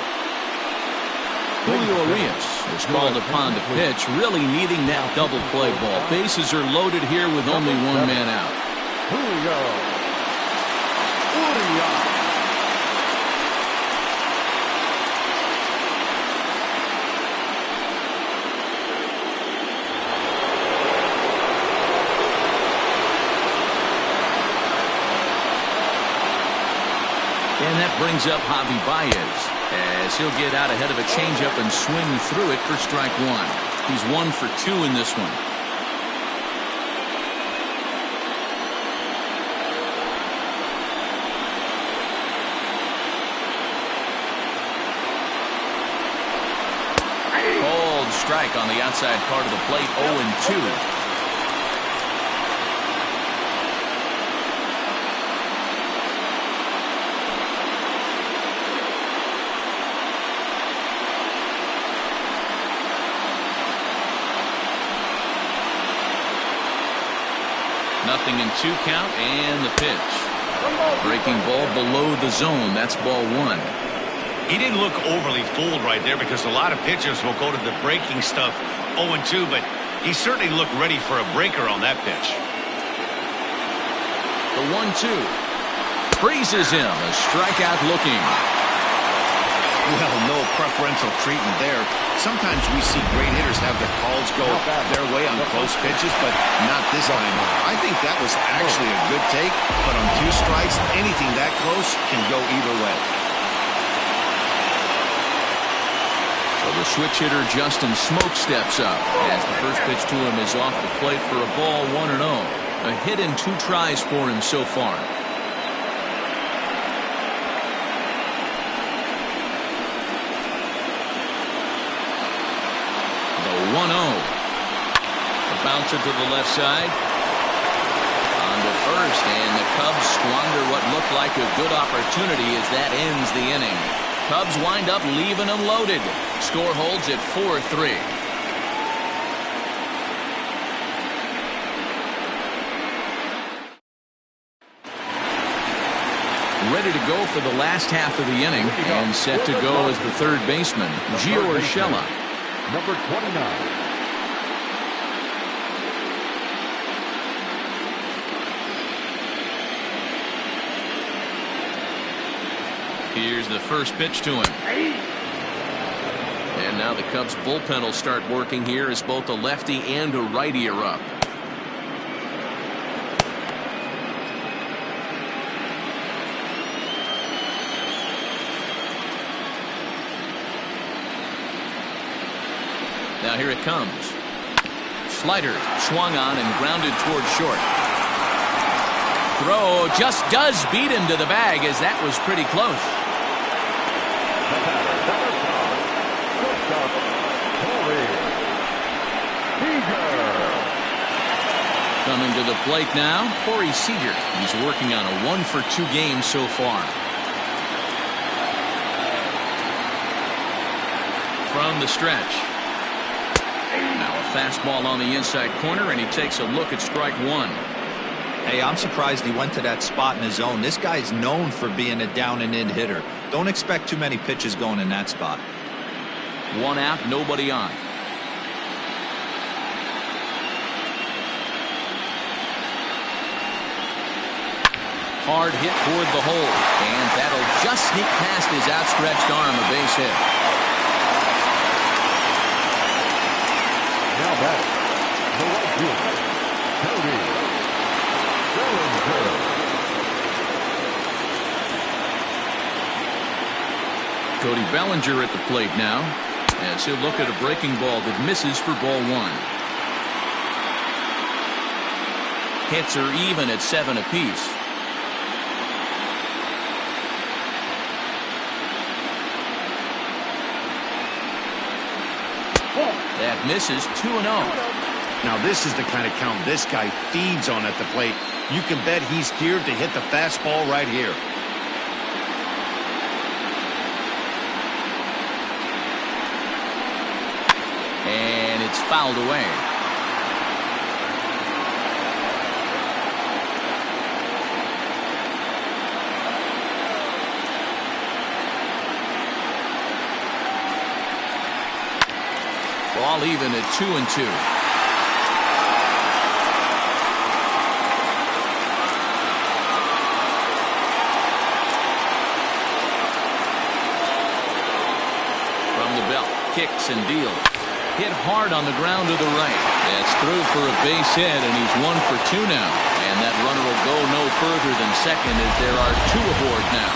Julio Urias is called upon to pitch, really needing that double play ball. Bases are loaded here with only one man out. Julio Urias. And that brings up Javi Baez as he'll get out ahead of a changeup and swing through it for strike one. He's 1 for 2 in this one. Cold strike on the outside part of the plate, 0-2. Nothing in 2 count, and the pitch. Breaking ball below the zone. That's ball 1. He didn't look overly fooled right there because a lot of pitchers will go to the breaking stuff 0-2, but he certainly looked ready for a breaker on that pitch. The 1-2. Freezes him. A strikeout looking. Well, no preferential treatment there. Sometimes we see great hitters have their calls go their way on close pitches, but not this time. I think that was actually a good take, but on 2 strikes, anything that close can go either way. So the switch hitter Justin Smoke steps up as the first pitch to him is off the plate for a ball 1-0. A hit in 2 tries for him so far. The 1-0. A bouncer to the left side. On to first, and the Cubs squander what looked like a good opportunity as that ends the inning. Cubs wind up leaving them loaded. Score holds at 4-3. Ready to go for the last half of the inning and set to go as the third baseman, Gio Urshela. Number 29. Here's the first pitch to him. And now the Cubs bullpen will start working here as both a lefty and a righty are up. Now here it comes. Slider swung on and grounded toward short. Throw just does beat him to the bag as that was pretty close. Coming to the plate now, Corey Seager. He's working on a 1 for 2 game so far. From the stretch. Now a fastball on the inside corner, and he takes a look at strike 1. Hey, I'm surprised he went to that spot in his zone. This guy's known for being a down and in hitter. Don't expect too many pitches going in that spot. 1 out, nobody on. Hard hit toward the hole, and that'll just sneak past his outstretched arm, a base hit. Now back, the right fielder, Cody Bellinger. Cody Bellinger at the plate now, as he'll look at a breaking ball that misses for ball 1. Hits are even at 7 apiece. That misses 2-0. Now this is the kind of count this guy feeds on at the plate. You can bet he's geared to hit the fastball right here. And it's fouled away. Ball even at 2-2. From the belt, kicks and deals. Hit hard on the ground to the right. That's through for a base hit, and he's 1 for 2 now. And that runner will go no further than second as there are 2 aboard now.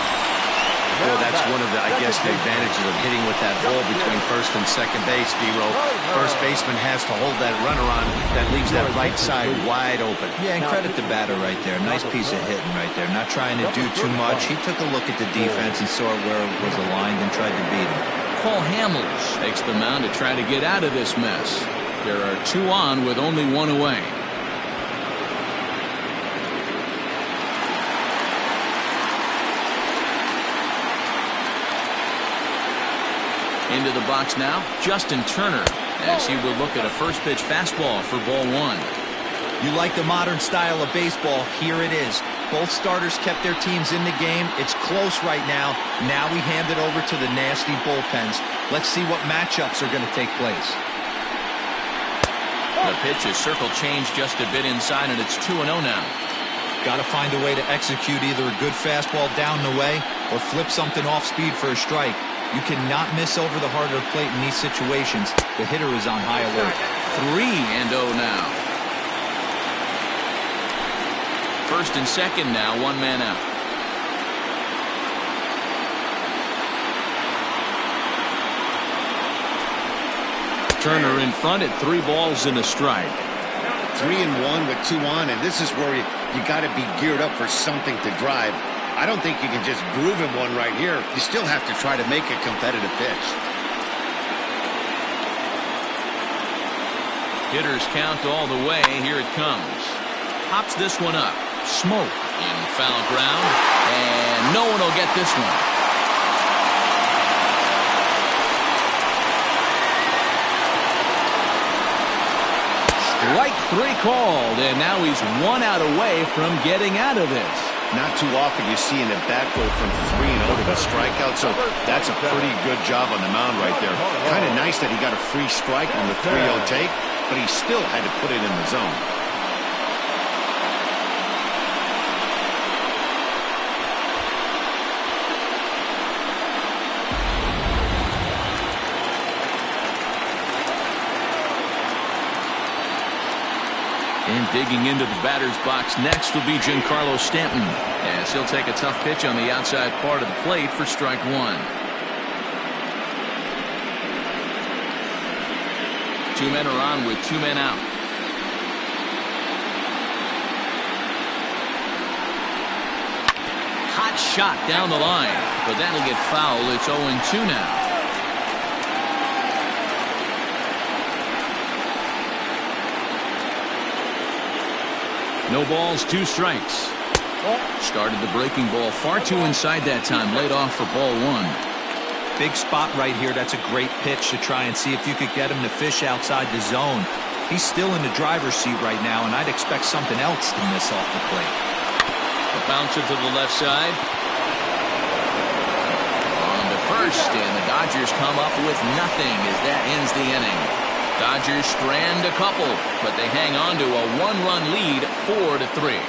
Well, that's one of the, I guess, the advantages of hitting with that ball between first and second base, D-Row. First baseman has to hold that runner on. That leaves that right side wide open. Yeah, and credit the batter right there. Nice piece of hitting right there. Not trying to do too much. He took a look at the defense and saw where it was aligned and tried to beat him. Paul Hamels takes the mound to try to get out of this mess. There are 2 on with only 1 away. Into the box now, Justin Turner, as he will look at a first pitch fastball for ball 1. You like the modern style of baseball, here it is. Both starters kept their teams in the game. It's close right now. Now we hand it over to the nasty bullpens. Let's see what matchups are going to take place. The pitch is circle changed just a bit inside, and it's 2-0 now. Got to find a way to execute either a good fastball down the way or flip something off speed for a strike. You cannot miss over the harder plate in these situations. The hitter is on high alert. 3-0 now. First and second now, 1 man out. Turner in front at 3 balls and a strike. 3-1 with 2 on, and this is where you got to be geared up for something to drive. I don't think you can just groove him one right here. You still have to try to make a competitive pitch. Hitters count all the way. Here it comes. Pops this one up. Smoke in foul ground, and no one will get this one. Strike 3 called, and now he's 1 out away from getting out of this. Not too often you see an at-bat go from 3-0 to a strikeout, so that's a pretty good job on the mound right there. Kind of nice that he got a free strike on the 3-0 take, but he still had to put it in the zone. And digging into the batter's box next will be Giancarlo Stanton, as he'll take a tough pitch on the outside part of the plate for strike 1. 2 men are on with 2 men out. Hot shot down the line, but that'll get fouled. It's 0-2 now. No balls, 2 strikes. Started the breaking ball far too inside that time. Laid off for ball 1. Big spot right here. That's a great pitch to try and see if you could get him to fish outside the zone. He's still in the driver's seat right now, and I'd expect something else to miss off the plate. A bouncer to the left side. On to first, and the Dodgers come up with nothing as that ends the inning. Dodgers strand a couple, but they hang on to a 1-run lead, 4-3.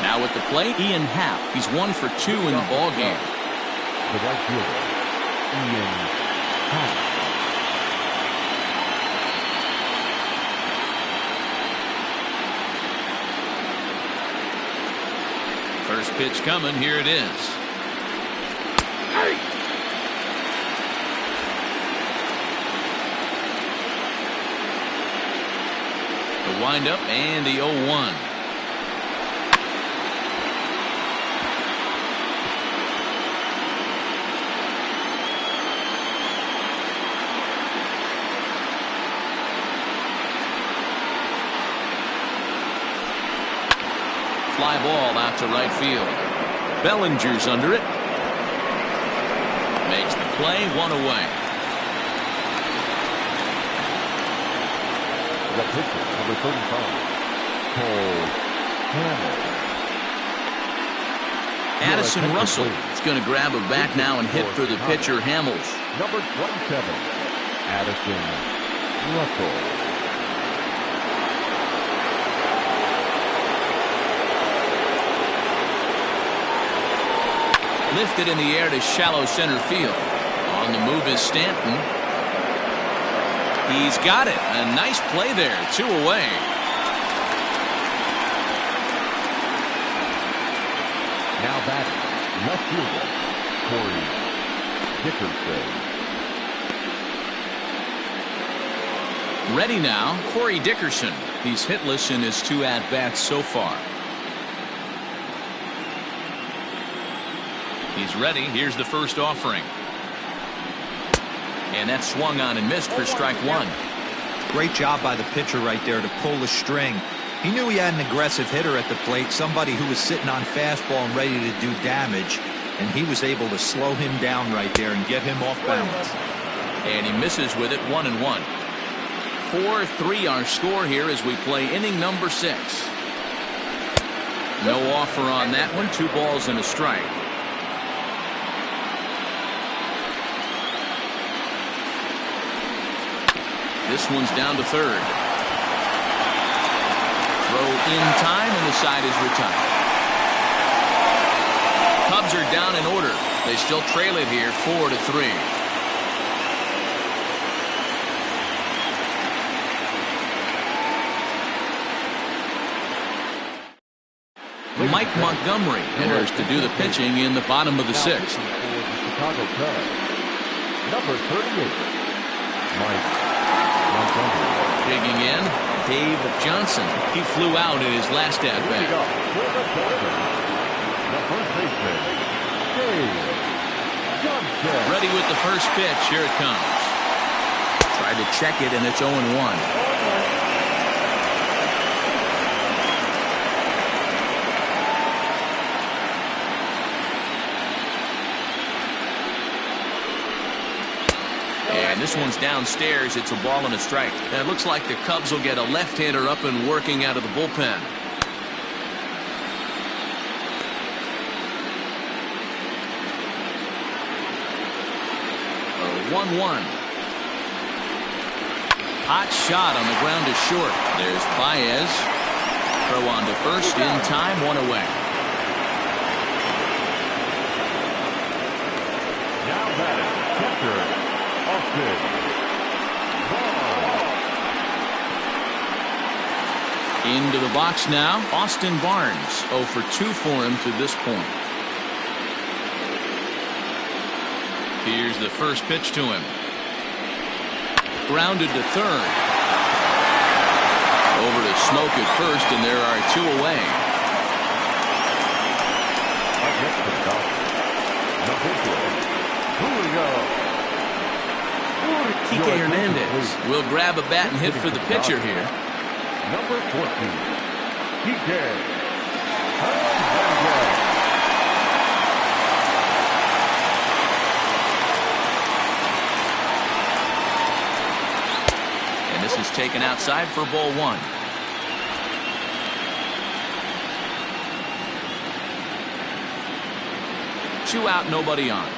Now at the plate, Ian Happ. He's 1 for 2 in the ball game. The right fielder, Ian Happ. First pitch coming. Here it is. windup and the 0-1. Fly ball out to right field. Bellinger's under it. Makes the play, 1 away. The pitcher, number 35, Cole Hamels. Addison Russell is going to grab a bat now and hit for the pitcher, Hamels. Number 27, Addison Russell. Lifted in the air to shallow center field. On the move is Stanton. He's got it. A nice play there. 2 away. Now batting, left fielder, Corey Dickerson. Ready now, Corey Dickerson. He's hitless in his 2 at-bats so far. He's ready. Here's the first offering. And that swung on and missed for strike 1. Great job by the pitcher right there to pull the string. He knew he had an aggressive hitter at the plate, somebody who was sitting on fastball and ready to do damage, and he was able to slow him down right there and get him off balance. And he misses with it, 1-1. 4-3 our score here as we play inning number 6. No offer on that one. 2 balls and a strike. This one's down to third. Throw in time, and the side is retired. Cubs are down in order. They still trail it here, 4-3. Mike Montgomery enters to do the pitching in the bottom of the 6th. Chicago Cubs, number 38, Mike Montgomery. Digging in, Dave Johnson. He flew out in his last at-bat. The first baseman, Dave Johnson. Ready with the first pitch. Here it comes. Tried to check it, and it's 0-1. And this one's downstairs. It's a ball and a strike. And it looks like the Cubs will get a left-hander up and working out of the bullpen. A 1-1. Hot shot on the ground is short. There's Baez. Throw on to first in time, 1 away. Now batting, catcher, Austin Barnes. Into the box now, Austin Barnes. 0 for 2 for him to this point. Here's the first pitch to him. Grounded to third. Over to Smoke at first, and there are 2 away. Up next to the number 4, Kike Hernandez will grab a bat and hit for the pitcher here. Number 14, Kike Hernandez. And this is taken outside for ball 1. Two out, nobody on.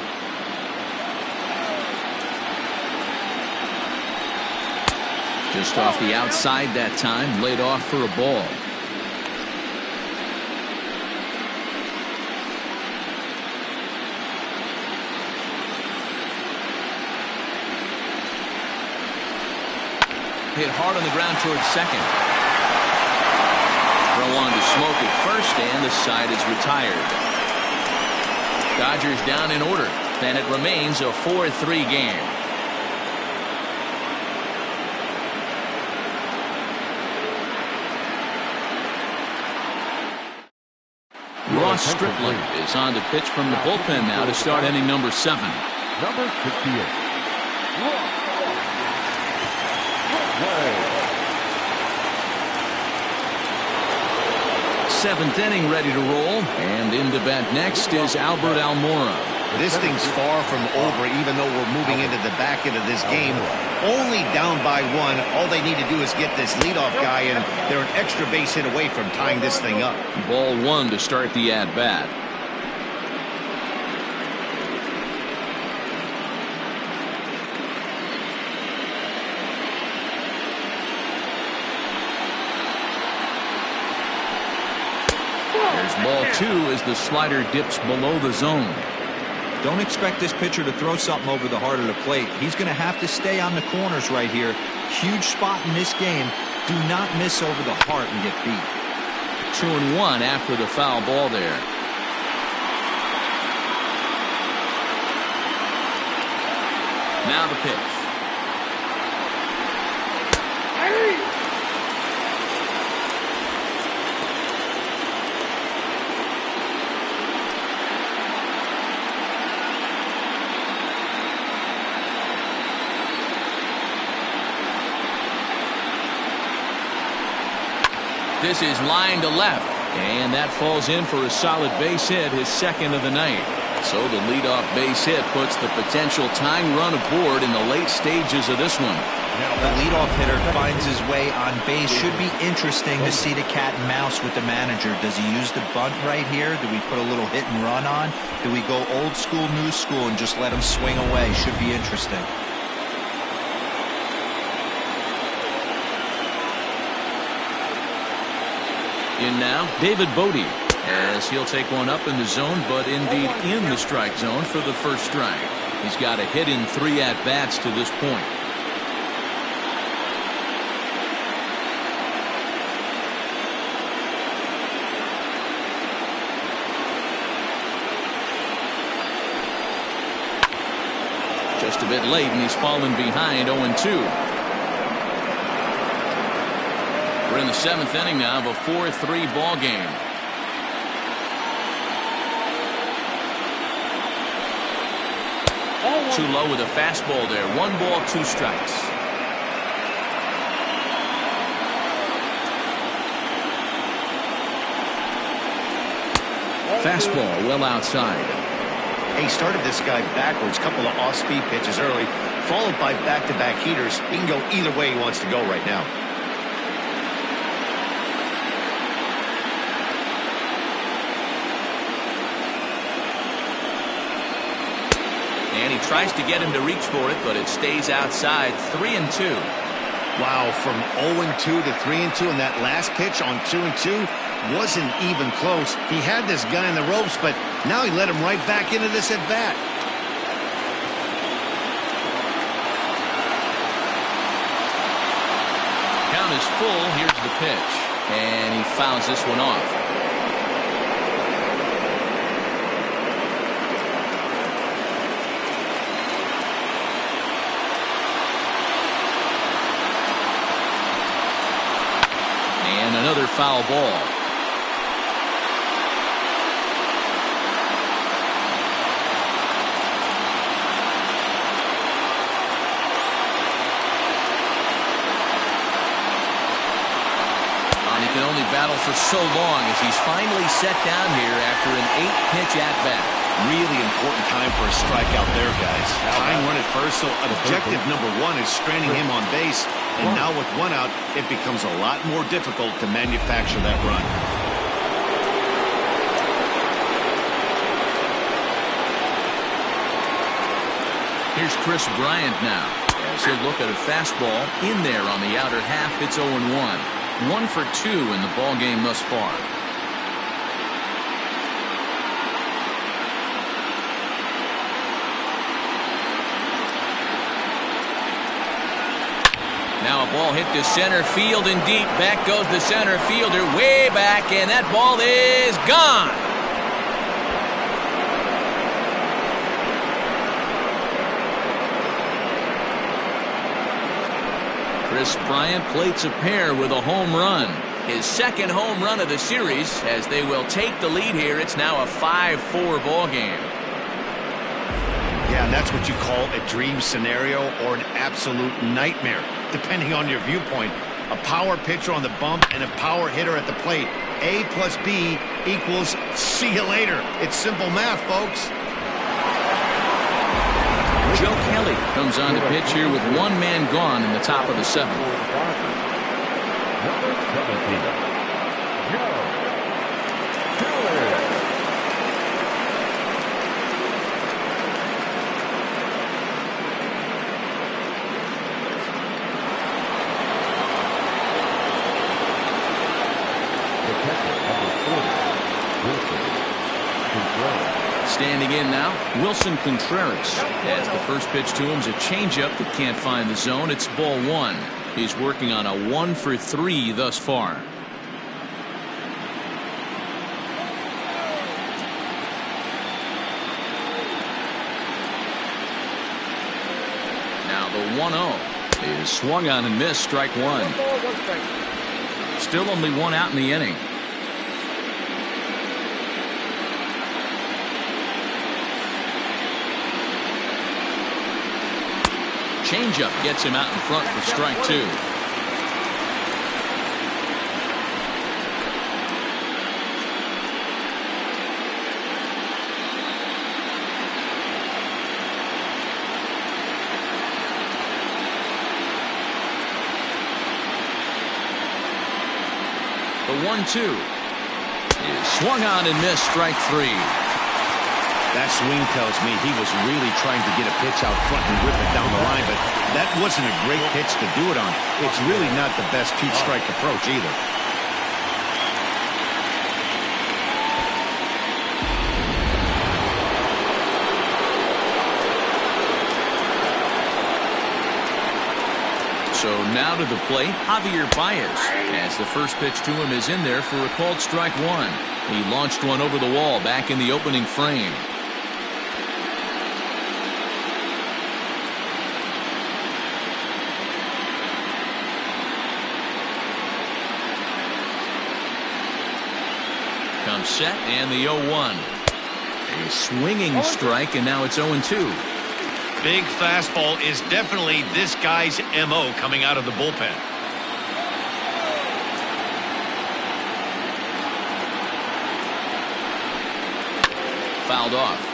Just off the outside that time, laid off for a ball. Hit hard on the ground towards second. Throw on to Smoke at first, and the side is retired. Dodgers down in order, and it remains a 4-3 game. Ross Stripling is on the pitch from the bullpen now to start inning number 7. Number 58. Seventh inning ready to roll, and in the bat next is Albert Almora. This thing's far from over, even though we're moving into the back end of this game. Only down by 1. All they need to do is get this leadoff guy, and they're an extra base hit away from tying this thing up. Ball 1 to start the at-bat. There's ball 2 as the slider dips below the zone. Don't expect this pitcher to throw something over the heart of the plate. He's going to have to stay on the corners right here. Huge spot in this game. Do not miss over the heart and get beat. 2-1 after the foul ball there. Now the pitch. This is line to left, and that falls in for a solid base hit, his second of the night. So the leadoff base hit puts the potential tying run aboard in the late stages of this one. The leadoff hitter finds his way on base. Should be interesting to see the cat and mouse with the manager. Does he use the bunt right here? Do we put a little hit and run on? Do we go old school, new school, and just let him swing away? Should be interesting. In now, David Bodie, as he'll take one up in the zone, but indeed in the strike zone for the first strike. He's got a hit in 3 at-bats to this point. Just a bit late, and he's fallen behind 0-2. We're in the 7th inning now of a 4-3 ball game. Too low with a fastball there. 1 ball, 2 strikes. Fastball well outside. He started this guy backwards. Couple of off-speed pitches early, followed by back-to-back heaters. He can go either way he wants to go right now. And he tries to get him to reach for it, but it stays outside. 3-2. Wow, from 0-2 to 3-2, and that last pitch on 2-2 wasn't even close. He had this guy in the ropes, but now he let him right back into this at bat. Count is full. Here's the pitch, and he fouls this one off. Another foul ball. And he can only battle for so long as he's finally set down here after an 8-pitch at-bat. Really important time for a strikeout there, guys. Tying run at first, so objective number 1 is stranding him on base. And now with 1 out, it becomes a lot more difficult to manufacture that run. Here's Chris Bryant now, as he'll look at a fastball in there on the outer half. It's 0-1. 1 for 2 in the ball game thus far. Now a ball hit to center field and deep. Back goes the center fielder way back, and that ball is gone. Chris Bryant plates a pair with a home run. his second home run of the series, as they will take the lead here. It's now a 5-4 ball game. Yeah, and that's what you call a dream scenario or an absolute nightmare, depending on your viewpoint. A power pitcher on the bump and a power hitter at the plate. A plus B equals see you later. It's simple math, folks. Joe Kelly comes on to pitch here with one man gone in the top of the seventh. Number 17, Joe Kelly. Standing in now, Wilson Contreras. As the first pitch to him is a changeup that can't find the zone. It's ball one. He's working on a 1-for-3 thus far. Now the 1-0 is swung on and missed, strike one. Still only one out in the inning. Changeup gets him out in front for strike two. The 1-2 is swung on and missed, strike three. That swing tells me he was really trying to get a pitch out front and whip it down the line, but that wasn't a great pitch to do it on. It's really not the best two-strike approach either. So now to the plate, Javier Baez, as the first pitch to him is in there for a called strike one. He launched one over the wall back in the opening frame. Comes set, and the 0-1. A swinging strike, and now it's 0-2. Big fastball is definitely this guy's MO coming out of the bullpen. Fouled off.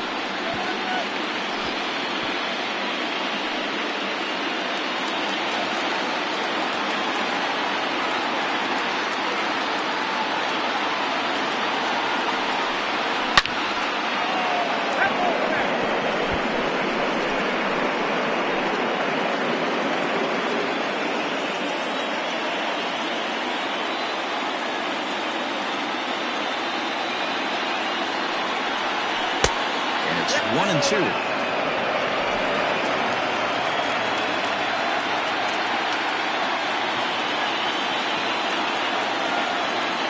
It's 1-2.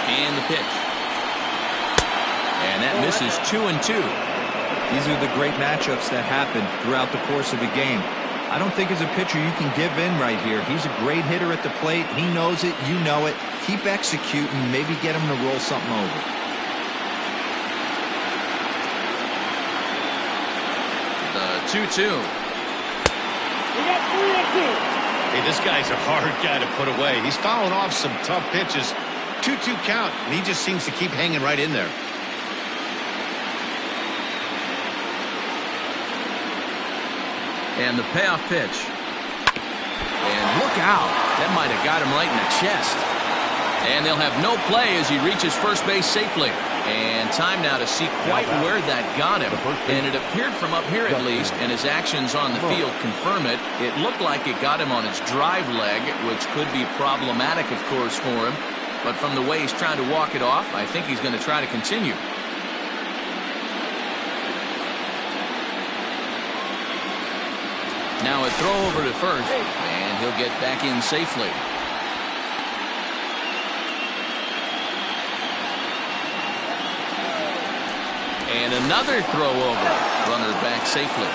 And the pitch. And that misses 2-2. These are the great matchups that happen throughout the course of a game. I don't think as a pitcher you can give in right here. He's a great hitter at the plate. He knows it. You know it. Keep executing. Maybe get him to roll something over. The 2-2. Hey, this guy's a hard guy to put away. He's fouling off some tough pitches. 2-2 count, and he just seems to keep hanging right in there. And the payoff pitch. And look out. That might have got him right in the chest. And they'll have no play as he reaches first base safely. And time now to see quite where that got him. And it appeared from up here at least, and his actions on the field confirm it. It looked like it got him on his drive leg, which could be problematic, of course, for him. But from the way he's trying to walk it off, I think he's going to try to continue. Now a throw over to first, and he'll get back in safely. And another throw over. Runner back safely.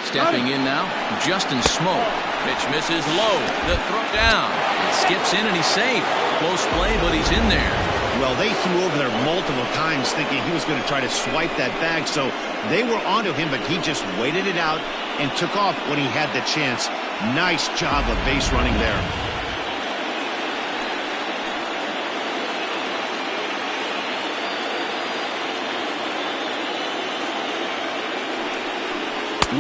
Stepping in now, Justin Smoke. Pitch misses low. The throw down. It skips in and he's safe. Close play, but he's in there. Well, they threw over there multiple times thinking he was going to try to swipe that bag, so they were onto him, but he just waited it out and took off when he had the chance. Nice job of base running there.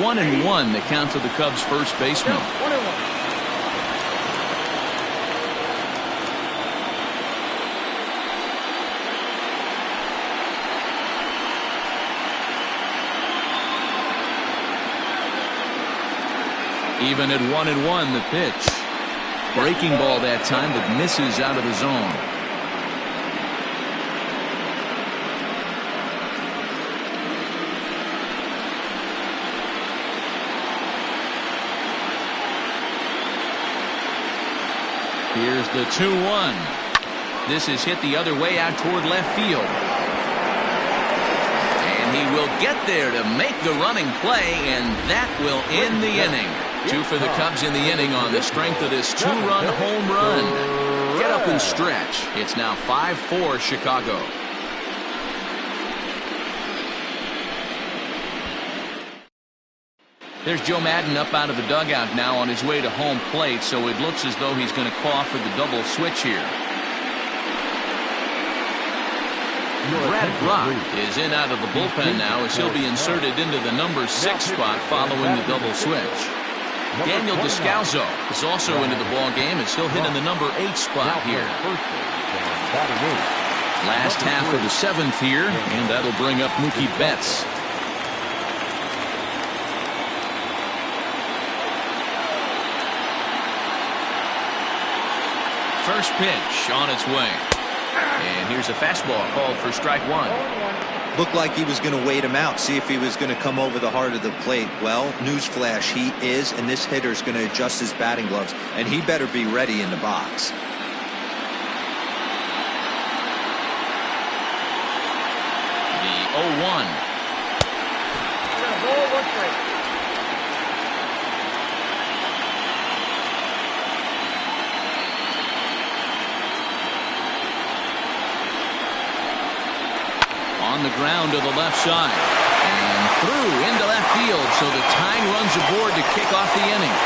One and one, the count to the Cubs' first baseman. 1-1. Even at 1-1, the pitch. Breaking ball that time, but misses out of the zone. Here's the 2-1. This is hit the other way out toward left field. And he will get there to make the running play, and that will end the inning. 2 for the Cubs in the inning on the strength of this 2-run home run. Get up and stretch. It's now 5-4 Chicago. There's Joe Madden up out of the dugout now on his way to home plate, so it looks as though he's going to call for the double switch here. Brad Brock is in out of the bullpen now as he'll be inserted into the number 6 spot following the double switch. Daniel Descalzo is also into the ball game as he'll hit in the number 8 spot here. Last half of the 7th here, and that'll bring up Mookie Betts. First pitch on its way. And here's a fastball called for strike 1. Looked like he was going to wait him out, see if he was going to come over the heart of the plate. Well, newsflash, he is, and this hitter's going to adjust his batting gloves, and he better be ready in the box. The 0-1. Ball, 1 strike. On the ground to the left side. And through into left field, so the tying runs aboard to kick off the inning.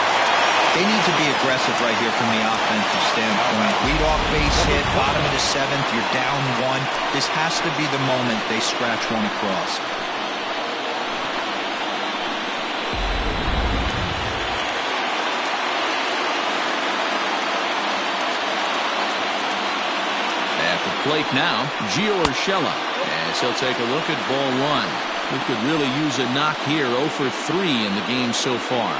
They need to be aggressive right here from the offensive standpoint. Lead off base hit, bottom of the 7th, you're down 1. This has to be the moment they scratch one across. At the plate now, Gio Urshela, as he'll take a look at ball 1. We could really use a knock here. 0 for 3 in the game so far.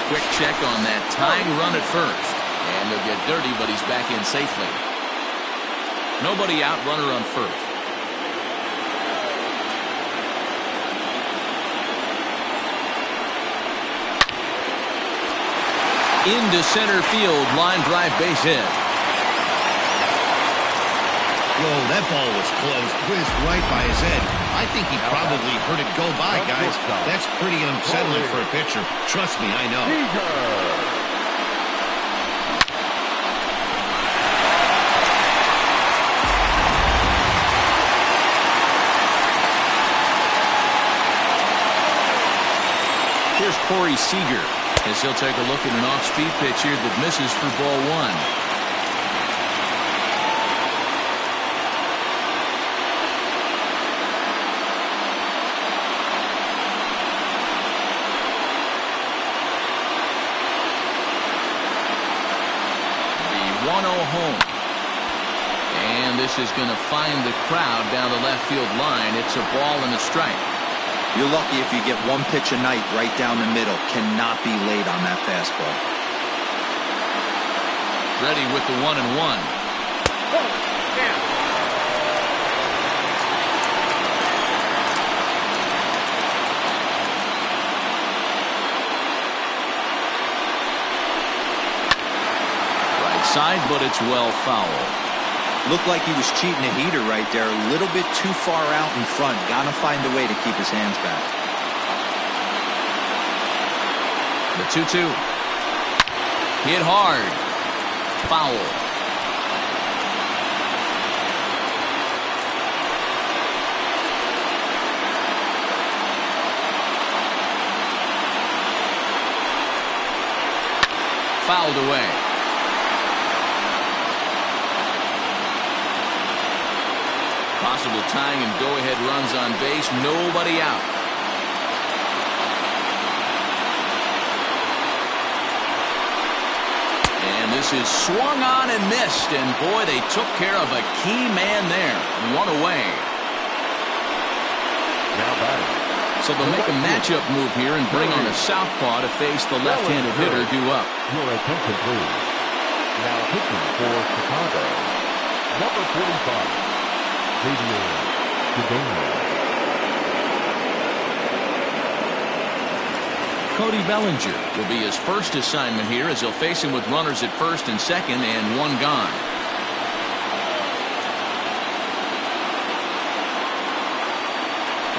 Quick check on that tying run at first. And he'll get dirty, but he's back in safely. Nobody out, runner on first. Into center field, line drive base hit. Whoa, that ball was close, whizzed right by his head. I think he probably heard it go by, guys. That's pretty unsettling for a pitcher. Trust me, I know. Here's Corey Seager, as he'll take a look at an off-speed pitch here that misses for ball 1. The 1-0 home. And this is going to find the crowd down the left field line. It's a ball and a strike. You're lucky if you get one pitch a night right down the middle. Cannot be late on that fastball. Ready with the 1-1. outside, but it's well foul. Looked like he was cheating a heater right there. A little bit too far out in front. Gotta find a way to keep his hands back. The 2-2. Hit hard. Foul. Fouled away. Possible tying and go-ahead runs on base. Nobody out. And this is swung on and missed. And boy, they took care of a key man there. One away. Now batting. So they'll make a matchup move here and bring on a southpaw to face the left-handed hitter due up. Your attention, please. Now pitching for Chicago, number 45. Cody Bellinger will be his first assignment here as he'll face him with runners at first and second and one gone.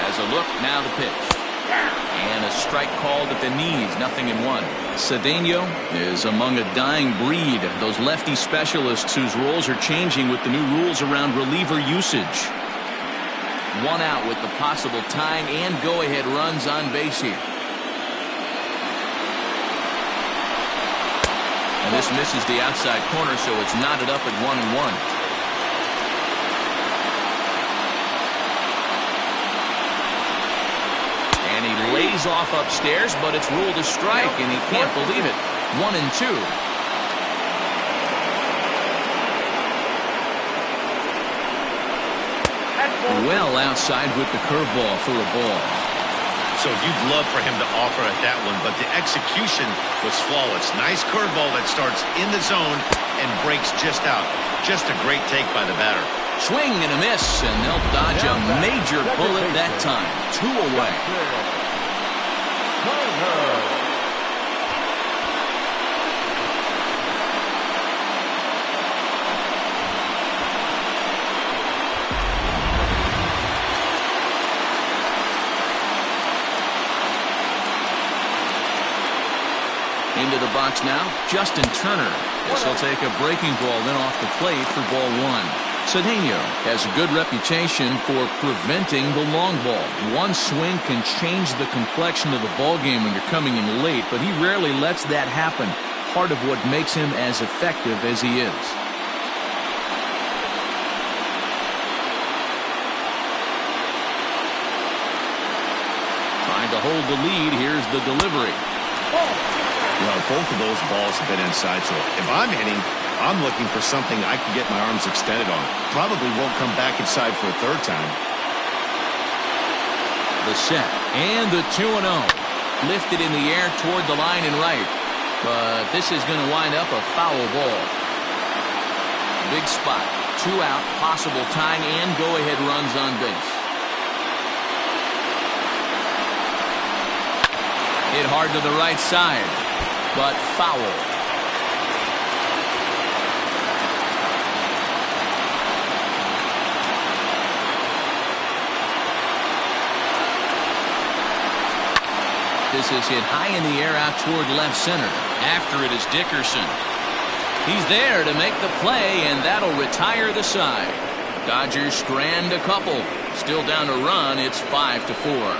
As a look, now the pitch. And a strike called at the knees, 0-1. Cedeno is among a dying breed, those lefty specialists whose roles are changing with the new rules around reliever usage. One out with the possible tying and go-ahead runs on base here. And this misses the outside corner, so it's knotted up at 1-1. And he lays off upstairs, but it's ruled a strike, and he can't believe it. 1-2. Well outside with the curveball for a ball. So you'd love for him to offer at that one, but the execution was flawless. Nice curveball that starts in the zone and breaks just out. Just a great take by the batter. Swing and a miss, and they'll dodge a major bullet that time. 2 away. Into the box now, Justin Turner. This will take a breaking ball then off the plate for ball 1. Cedeno has a good reputation for preventing the long ball. One swing can change the complexion of the ball game when you're coming in late, but he rarely lets that happen. Part of what makes him as effective as he is. Trying to hold the lead. Here's the delivery. Well, both of those balls have been inside, so if I'm hitting, I'm looking for something I can get my arms extended on. Probably won't come back inside for a third time. The set and the 2-0. Lifted in the air toward the line and right. But this is going to wind up a foul ball. Big spot. 2 out. Possible tying and go-ahead runs on base. Hit hard to the right side, but foul. This is hit high in the air out toward left center. After it is Dickerson. He's there to make the play, and that'll retire the side. Dodgers strand a couple. Still down to run. It's 5-4.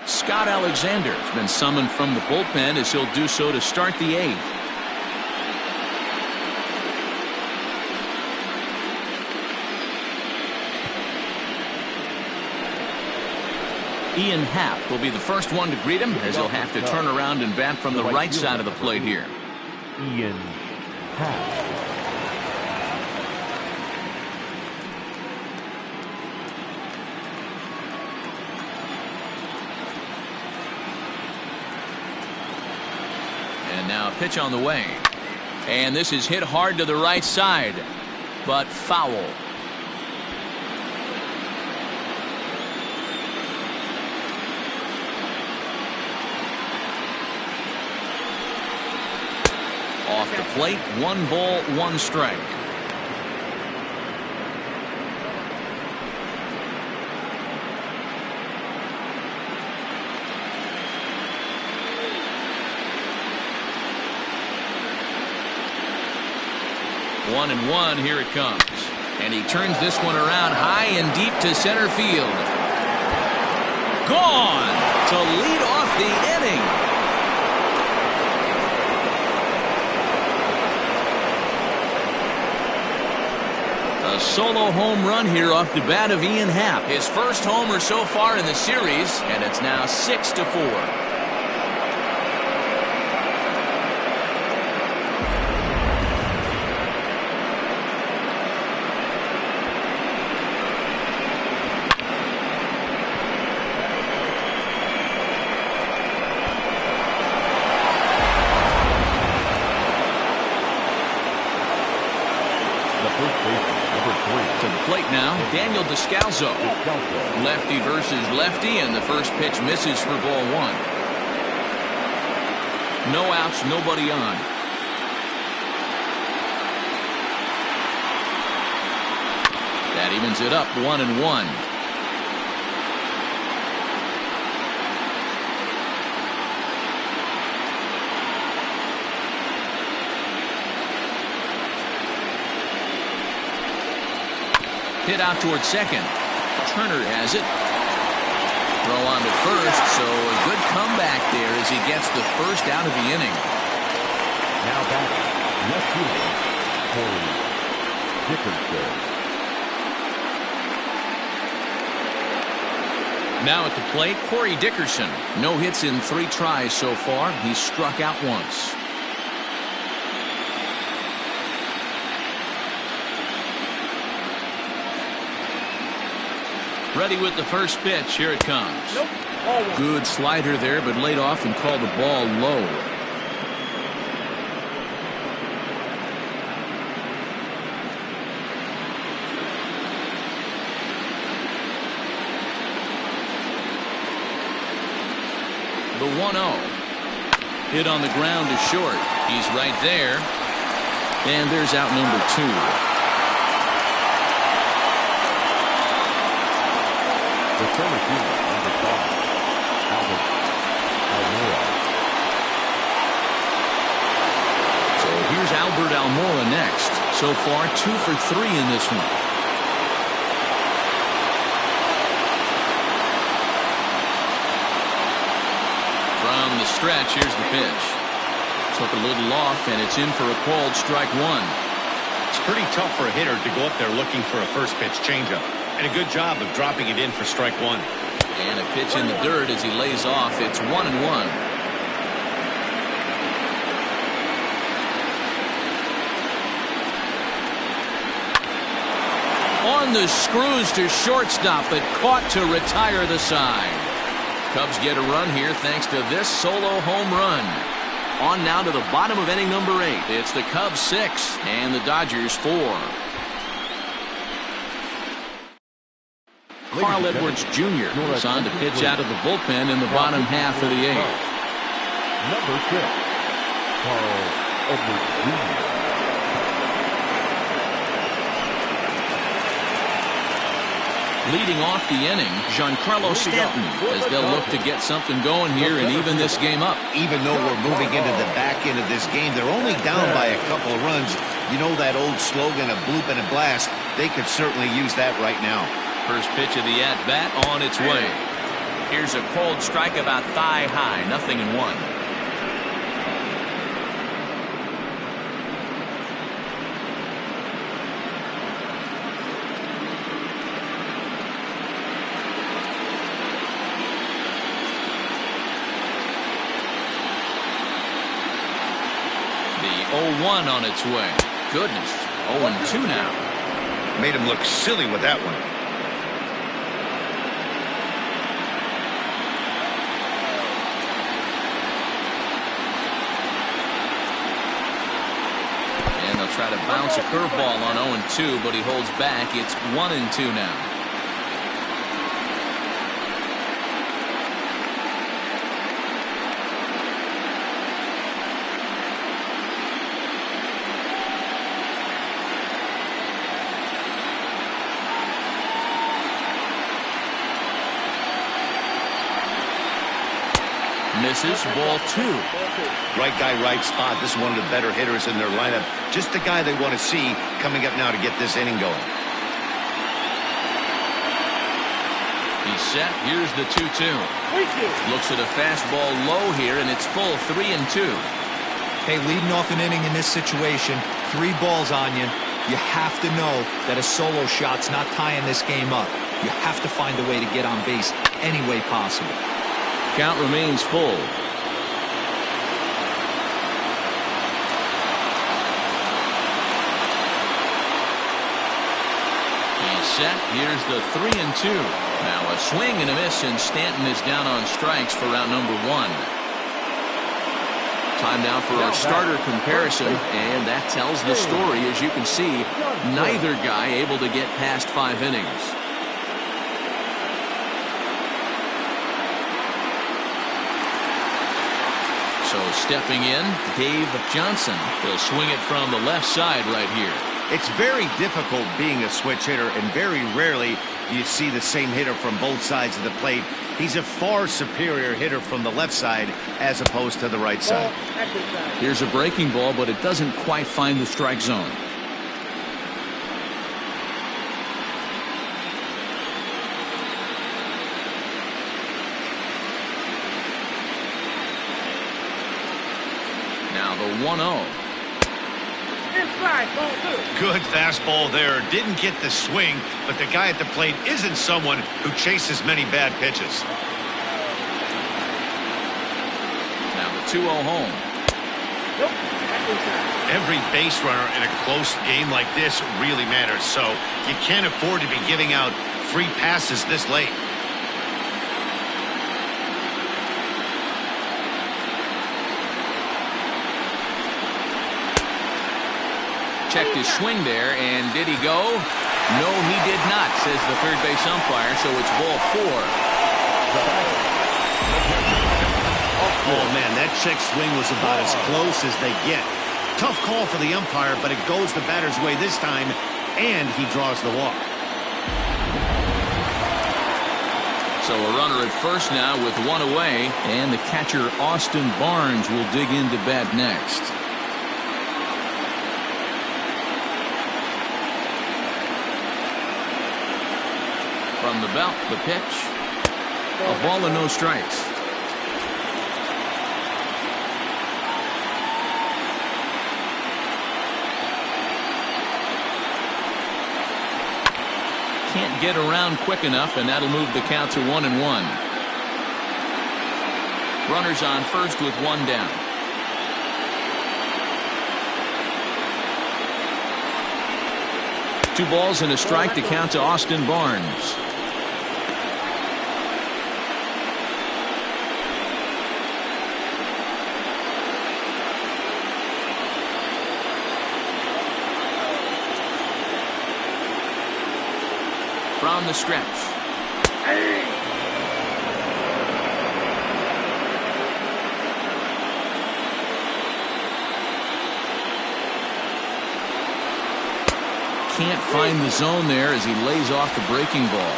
Scott Alexander has been summoned from the bullpen as he'll do so to start the 8th. Ian Happ will be the first one to greet him as he'll have to turn around and bat from the right side of the plate here. Ian Happ. And now a pitch on the way. And this is hit hard to the right side, but foul. Off the plate, 1 ball, 1 strike. One and one, here it comes. And he turns this one around high and deep to center field. Gone to lead off the inning. A solo home run here off the bat of Ian Happ. His first homer so far in the series, and it's now 6-4. To the plate now, Daniel Descalso. Lefty versus lefty, and the first pitch misses for ball 1. No outs, nobody on. That evens it up, 1-1. Hit out towards second. Turner has it. Throw on to first, so a good comeback there as he gets the first out of the inning. Now batting, left fielder, Corey Dickerson. Now at the plate, Corey Dickerson. No hits in 3 tries so far. He's struck out once. Ready with the first pitch. Here it comes. Nope. Good slider there, but laid off and called the ball low. The 1-0. Hit on the ground to short. He's right there. And there's out number 2. The center fielder, number 5, Albert Almora. So here's Albert Almora next. So far, 2 for 3 in this one. From the stretch, here's the pitch. Took a little off, and it's in for a called strike 1. It's pretty tough for a hitter to go up there looking for a first pitch changeup. And a good job of dropping it in for strike 1. And a pitch in the dirt as he lays off. It's 1-1. On the screws to shortstop, but caught to retire the side. Cubs get a run here thanks to this solo home run. On now to the bottom of inning number 8. It's the Cubs 6 and the Dodgers 4. Carl Edwards Jr. is on to pitch out of the bullpen in the bottom half of the 8th. Number 6, Carl Edwards Jr. Leading off the inning, Giancarlo Stanton, as they'll look to get something going here and even this game up. Even though we're moving into the back end of this game, they're only down by a couple of runs. You know that old slogan of bloop and a blast? They could certainly use that right now. First pitch of the at-bat on its way. Here's a cold strike about thigh high, 0-1. The 0-1 on its way. Goodness, 0-2 now. Made him look silly with that one. Try to bounce a curveball on 0-2, but he holds back. It's 1-2 now. Misses. Ball 2. Right guy, right spot. This is one of the better hitters in their lineup. Just the guy they want to see coming up now to get this inning going. He's set. Here's the 2-2. Looks at a fastball low here, and it's full 3-2. Hey, leading off an inning in this situation, 3 balls on you. You have to know that a solo shot's not tying this game up. You have to find a way to get on base any way possible. Count remains full. He's set. Here's the 3-2. Now a swing and a miss, and Stanton is down on strikes for round number 1. Time now for our starter comparison, and that tells the story. As you can see, neither guy able to get past 5 innings. So stepping in, Dave Johnson. He'll swing it from the left side right here. It's very difficult being a switch hitter, and very rarely do you see the same hitter from both sides of the plate. He's a far superior hitter from the left side as opposed to the right side. Here's a breaking ball, but it doesn't quite find the strike zone. Now the 1-0. Good fastball there. Didn't get the swing, but the guy at the plate isn't someone who chases many bad pitches. Now the 2-0 home. Every base runner in a close game like this really matters, so you can't afford to be giving out free passes this late. Checked his swing there, and did he go? No, he did not, says the third base umpire, so it's ball 4. Oh, man, that check swing was about as close as they get. Tough call for the umpire, but it goes the batter's way this time, and he draws the walk. So a runner at first now with 1 away, and the catcher Austin Barnes will dig into bat next. From the belt, the pitch. A ball and no strikes. Can't get around quick enough, and that'll move the count to 1-1. Runners on first with 1 down. Two balls and a strike to count to Austin Barnes. From the stretch. Can't find the zone there as he lays off the breaking ball.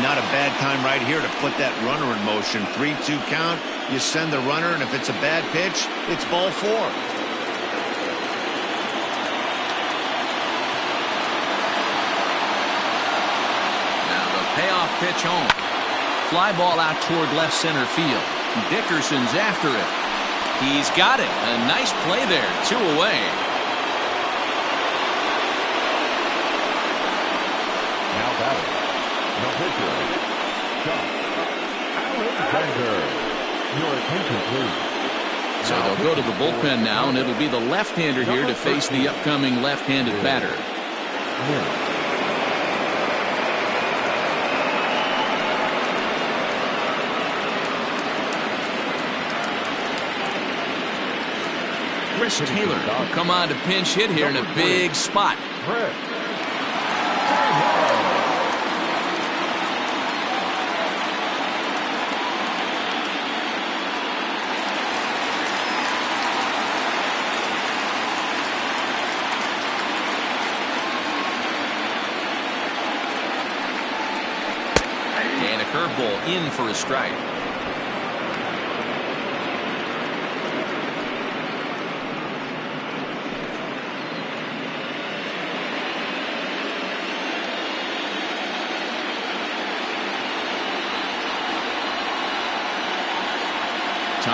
Not a bad time right here to put that runner in motion. 3-2 count. You send the runner, and if it's a bad pitch, it's ball 4. Now the payoff pitch home. Fly ball out toward left center field. Dickerson's after it. He's got it. A nice play there. 2 away. The pitcher, Alexander. Your attention, please. So they'll go to the bullpen now, and it'll be the left-hander here to face the upcoming left-handed batter. Chris Taylor will come on to pinch hit here in a big spot. And a curveball in for a strike.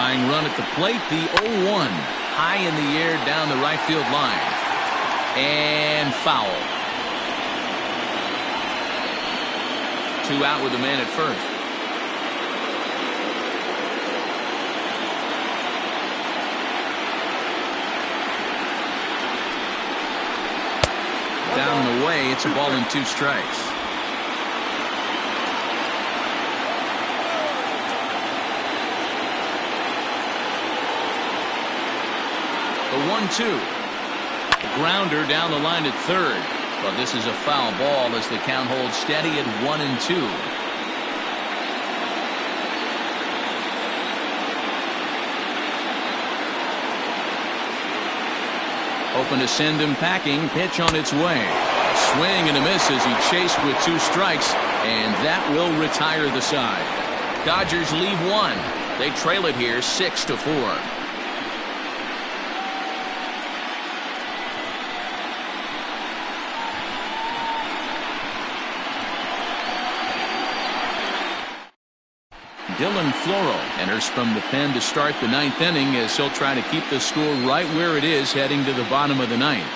Tying run at the plate, the 0-1. High in the air down the right field line. And foul. 2 out with a man at first. Down and away, it's a ball and 2 strikes. The 1-2. Grounder down the line at third. But this is a foul ball as the count holds steady at 1-2. Open to send him packing. Pitch on its way. A swing and a miss as he chased with 2 strikes, and that will retire the side. Dodgers leave 1. They trail it here 6-4. Dylan Floro enters from the pen to start the 9th inning as he'll try to keep the score right where it is heading to the bottom of the 9th.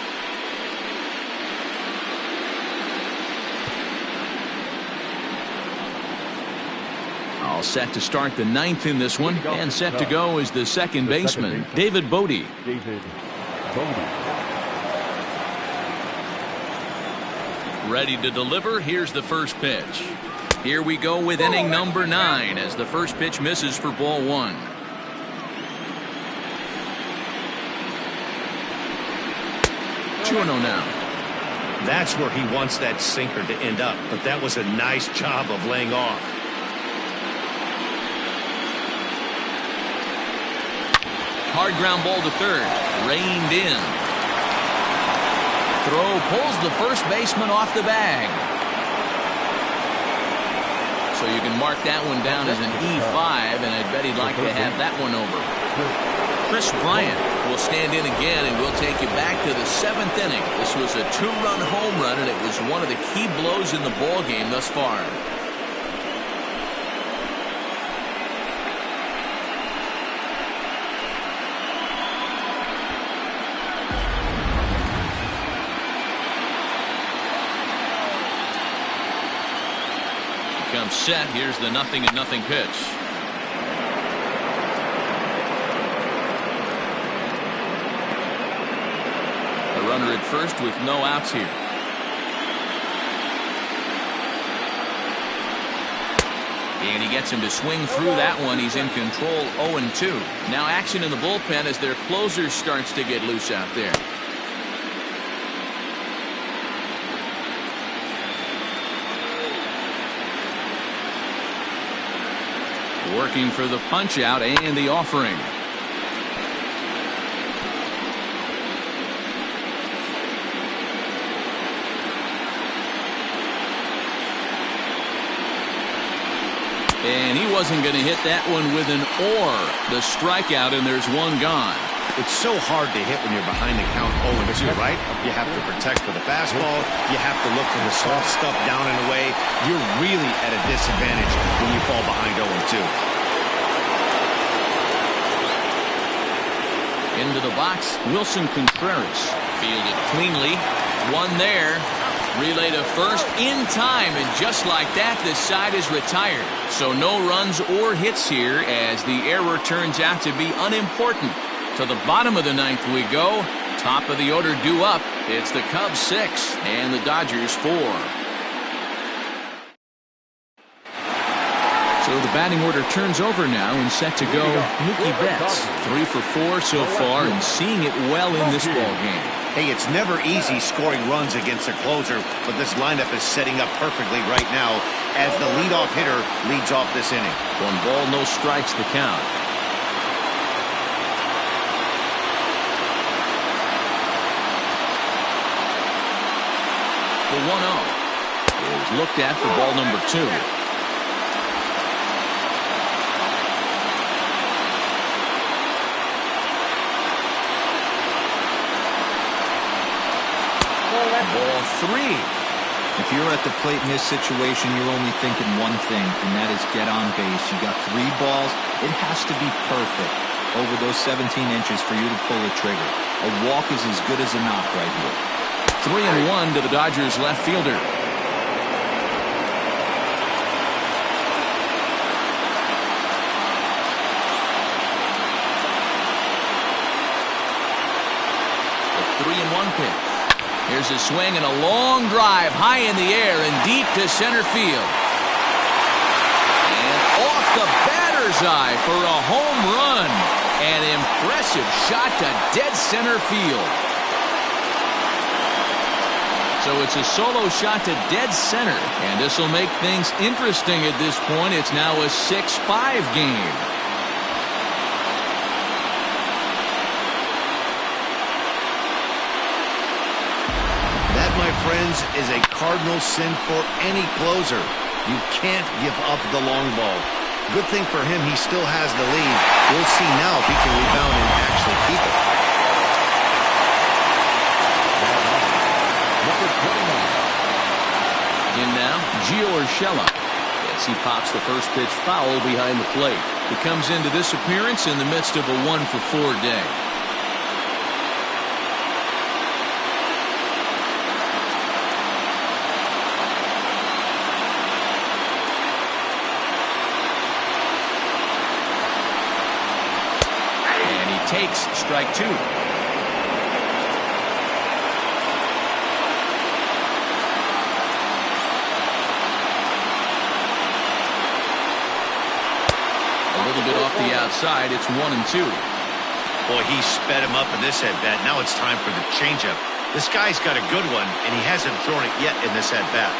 All set to start the 9th in this one, and set to go is the second baseman, David Bodie. Ready to deliver. Here's the first pitch. Here we go with inning number 9 as the first pitch misses for ball 1. Two and 0 now. That's where he wants that sinker to end up, but that was a nice job of laying off. Hard ground ball to third. Reined in. Throw pulls the first baseman off the bag. So you can mark that one down as an E5, and I bet he'd like to have that one over. Chris Bryant will stand in again, and we'll take you back to the 7th inning. This was a 2-run home run, and it was one of the key blows in the ball game thus far. Comes set. Here's the 0-0 pitch. A runner at first with no outs here. And he gets him to swing through that one. He's in control 0-2. Now action in the bullpen as their closer starts to get loose out there. Working for the punch out and the offering. And he wasn't going to hit that one with an or. The strikeout, and there's one gone. It's so hard to hit when you're behind the count 0-2, right? You have to protect for the fastball. You have to look for the soft stuff down and away. You're really at a disadvantage when you fall behind 0-2. Into the box, Wilson Contreras. Fielded cleanly. One there. Relay to first in time, and just like that, this side is retired. So no runs or hits here as the error turns out to be unimportant. To the bottom of the 9th we go. Top of the order due up. It's the Cubs 6 and the Dodgers 4. So the batting order turns over now, and set to go Mookie Betts. 3 for 4 so far, and seeing it well in this ball game. Hey, it's never easy scoring runs against a closer, but this lineup is setting up perfectly right now as the leadoff hitter leads off this inning. 1 ball, no strikes the count. The 1-0 is looked at for ball number 2. Ball 3. If you're at the plate in this situation, you're only thinking one thing, and that is get on base. You got 3 balls. It has to be perfect over those 17 inches for you to pull a trigger. A walk is as good as a knock right here. 3-1 to the Dodgers left fielder. The 3-1 pitch. Here's a swing and a long drive high in the air and deep to center field. And off the batter's eye for a home run. An impressive shot to dead center field. So it's a solo shot to dead center. And this will make things interesting at this point. It's now a 6-5 game. My friends, is a cardinal sin for any closer. You can't give up the long ball. Good thing for him, he still has the lead. We'll see now if he can rebound and actually keep it. Number 29. In now, Gio Urshela. As he pops the first pitch foul behind the plate. He comes into this appearance in the midst of a 1-for-4 day. Takes strike 2. A little bit off the outside. It's 1-2. Boy, he sped him up in this at-bat. Now it's time for the changeup. This guy's got a good one, and he hasn't thrown it yet in this at-bat.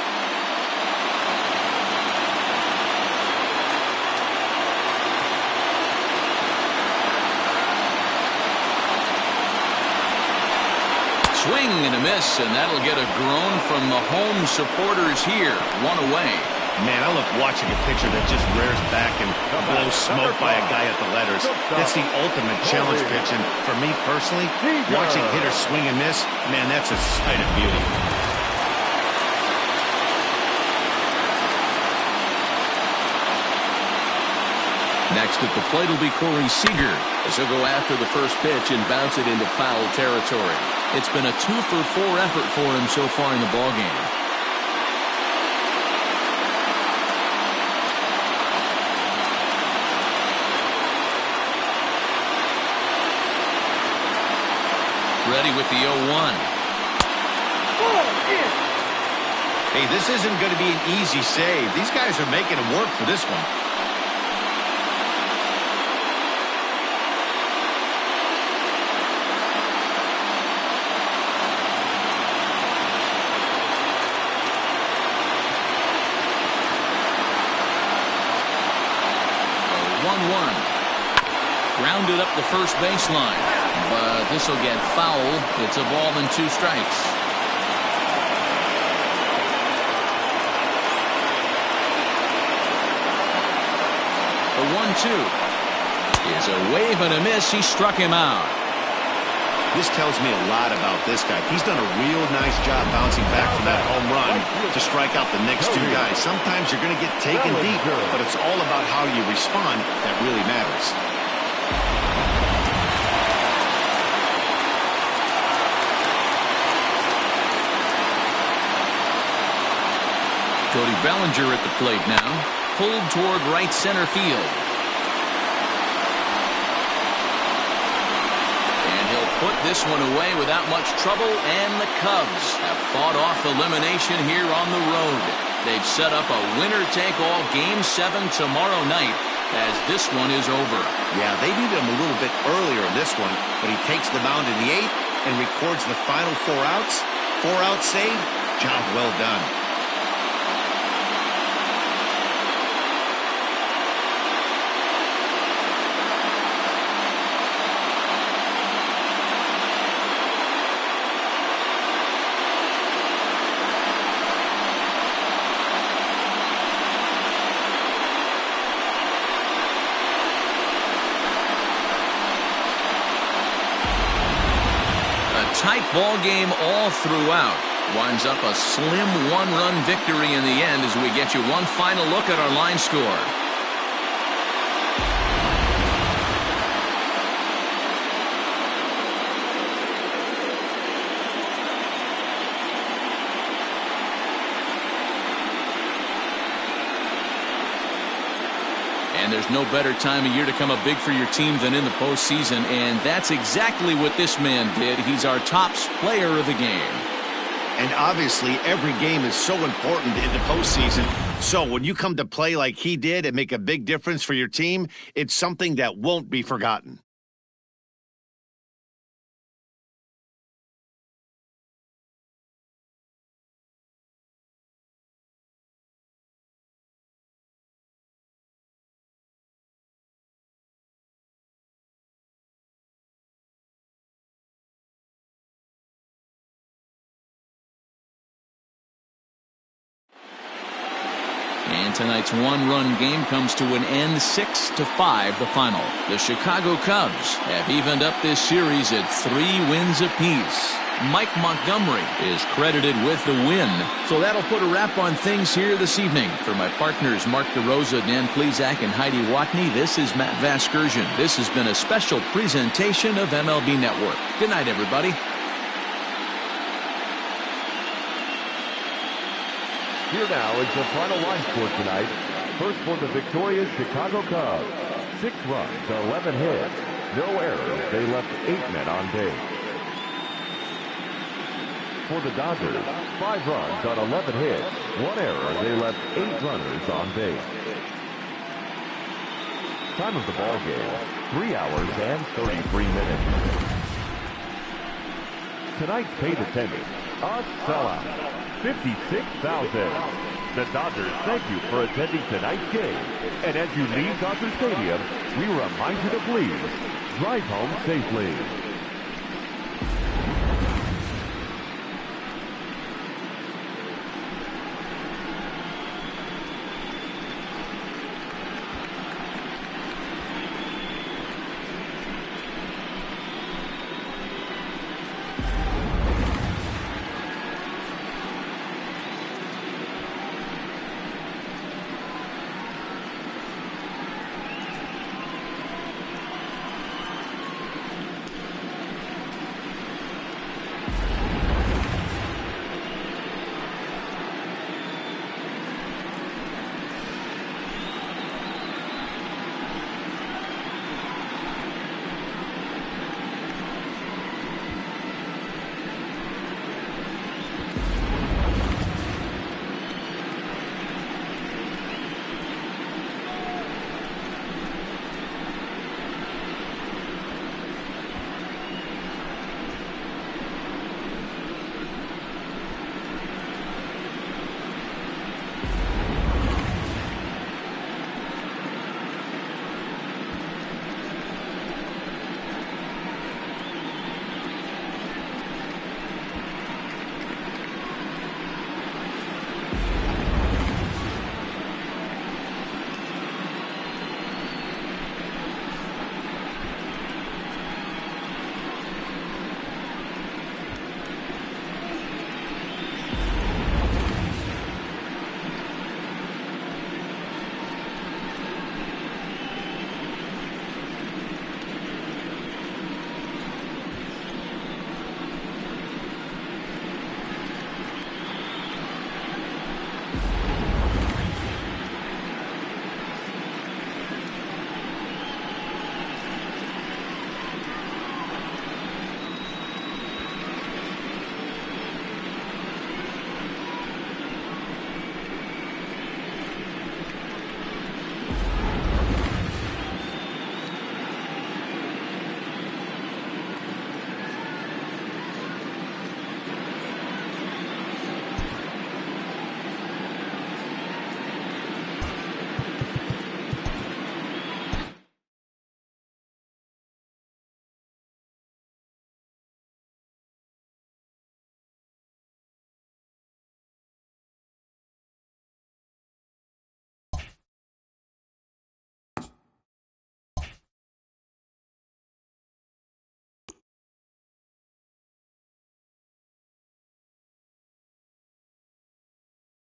Swing and a miss, and that'll get a groan from the home supporters here. 1 away. Man, I love watching a pitcher that just rears back and blows smoke by a guy at the letters. That's the ultimate challenge pitch, and for me personally, watching hitters swing and miss, man, that's a sight of beauty. Next at the plate will be Corey Seager, as he'll go after the first pitch and bounce it into foul territory. It's been a 2-for-4 effort for him so far in the ballgame. Ready with the 0-1. Hey, this isn't going to be an easy save. These guys are making it work for this one. Grounded up the first baseline, but this will get foul. It's a ball and 2 strikes. The 1-2 is a wave and a miss. He struck him out. This tells me a lot about this guy. He's done a real nice job bouncing back from that home run to strike out the next 2 guys. Sometimes you're going to get taken deep, but it's all about how you respond that really matters. Cody Bellinger at the plate now, pulled toward right center field. Put this one away without much trouble, and the Cubs have fought off elimination here on the road. They've set up a winner-take-all Game 7 tomorrow night as this one is over. Yeah, they needed him a little bit earlier in this one, but he takes the mound in the 8th and records the final 4 outs. 4-out save. Job well done. Tight ball game all throughout. Winds up a slim one-run victory in the end as we get you one final look at our line score. And there's no better time of year to come up big for your team than in the postseason, and that's exactly what this man did. He's our top player of the game. And obviously, every game is so important in the postseason. So when you come to play like he did and make a big difference for your team, it's something that won't be forgotten. And tonight's one-run game comes to an end, 6-5 the final. The Chicago Cubs have evened up this series at 3 wins apiece. Mike Montgomery is credited with the win. So that'll put a wrap on things here this evening. For my partners Mark DeRosa, Dan Plezak, and Heidi Watney, this is Matt Vasgersian. This has been a special presentation of MLB Network. Good night, everybody. Here now is the final line score tonight. First for the victorious Chicago Cubs. 6 runs, 11 hits, no errors. They left 8 men on base. For the Dodgers, 5 runs on 11 hits, 1 error. They left 8 runners on base. Time of the ball game, 3 hours and 33 minutes. Tonight's paid attendance, a sellout. 56,000. The Dodgers thank you for attending tonight's game. And as you leave Dodger Stadium, we remind you to please drive home safely.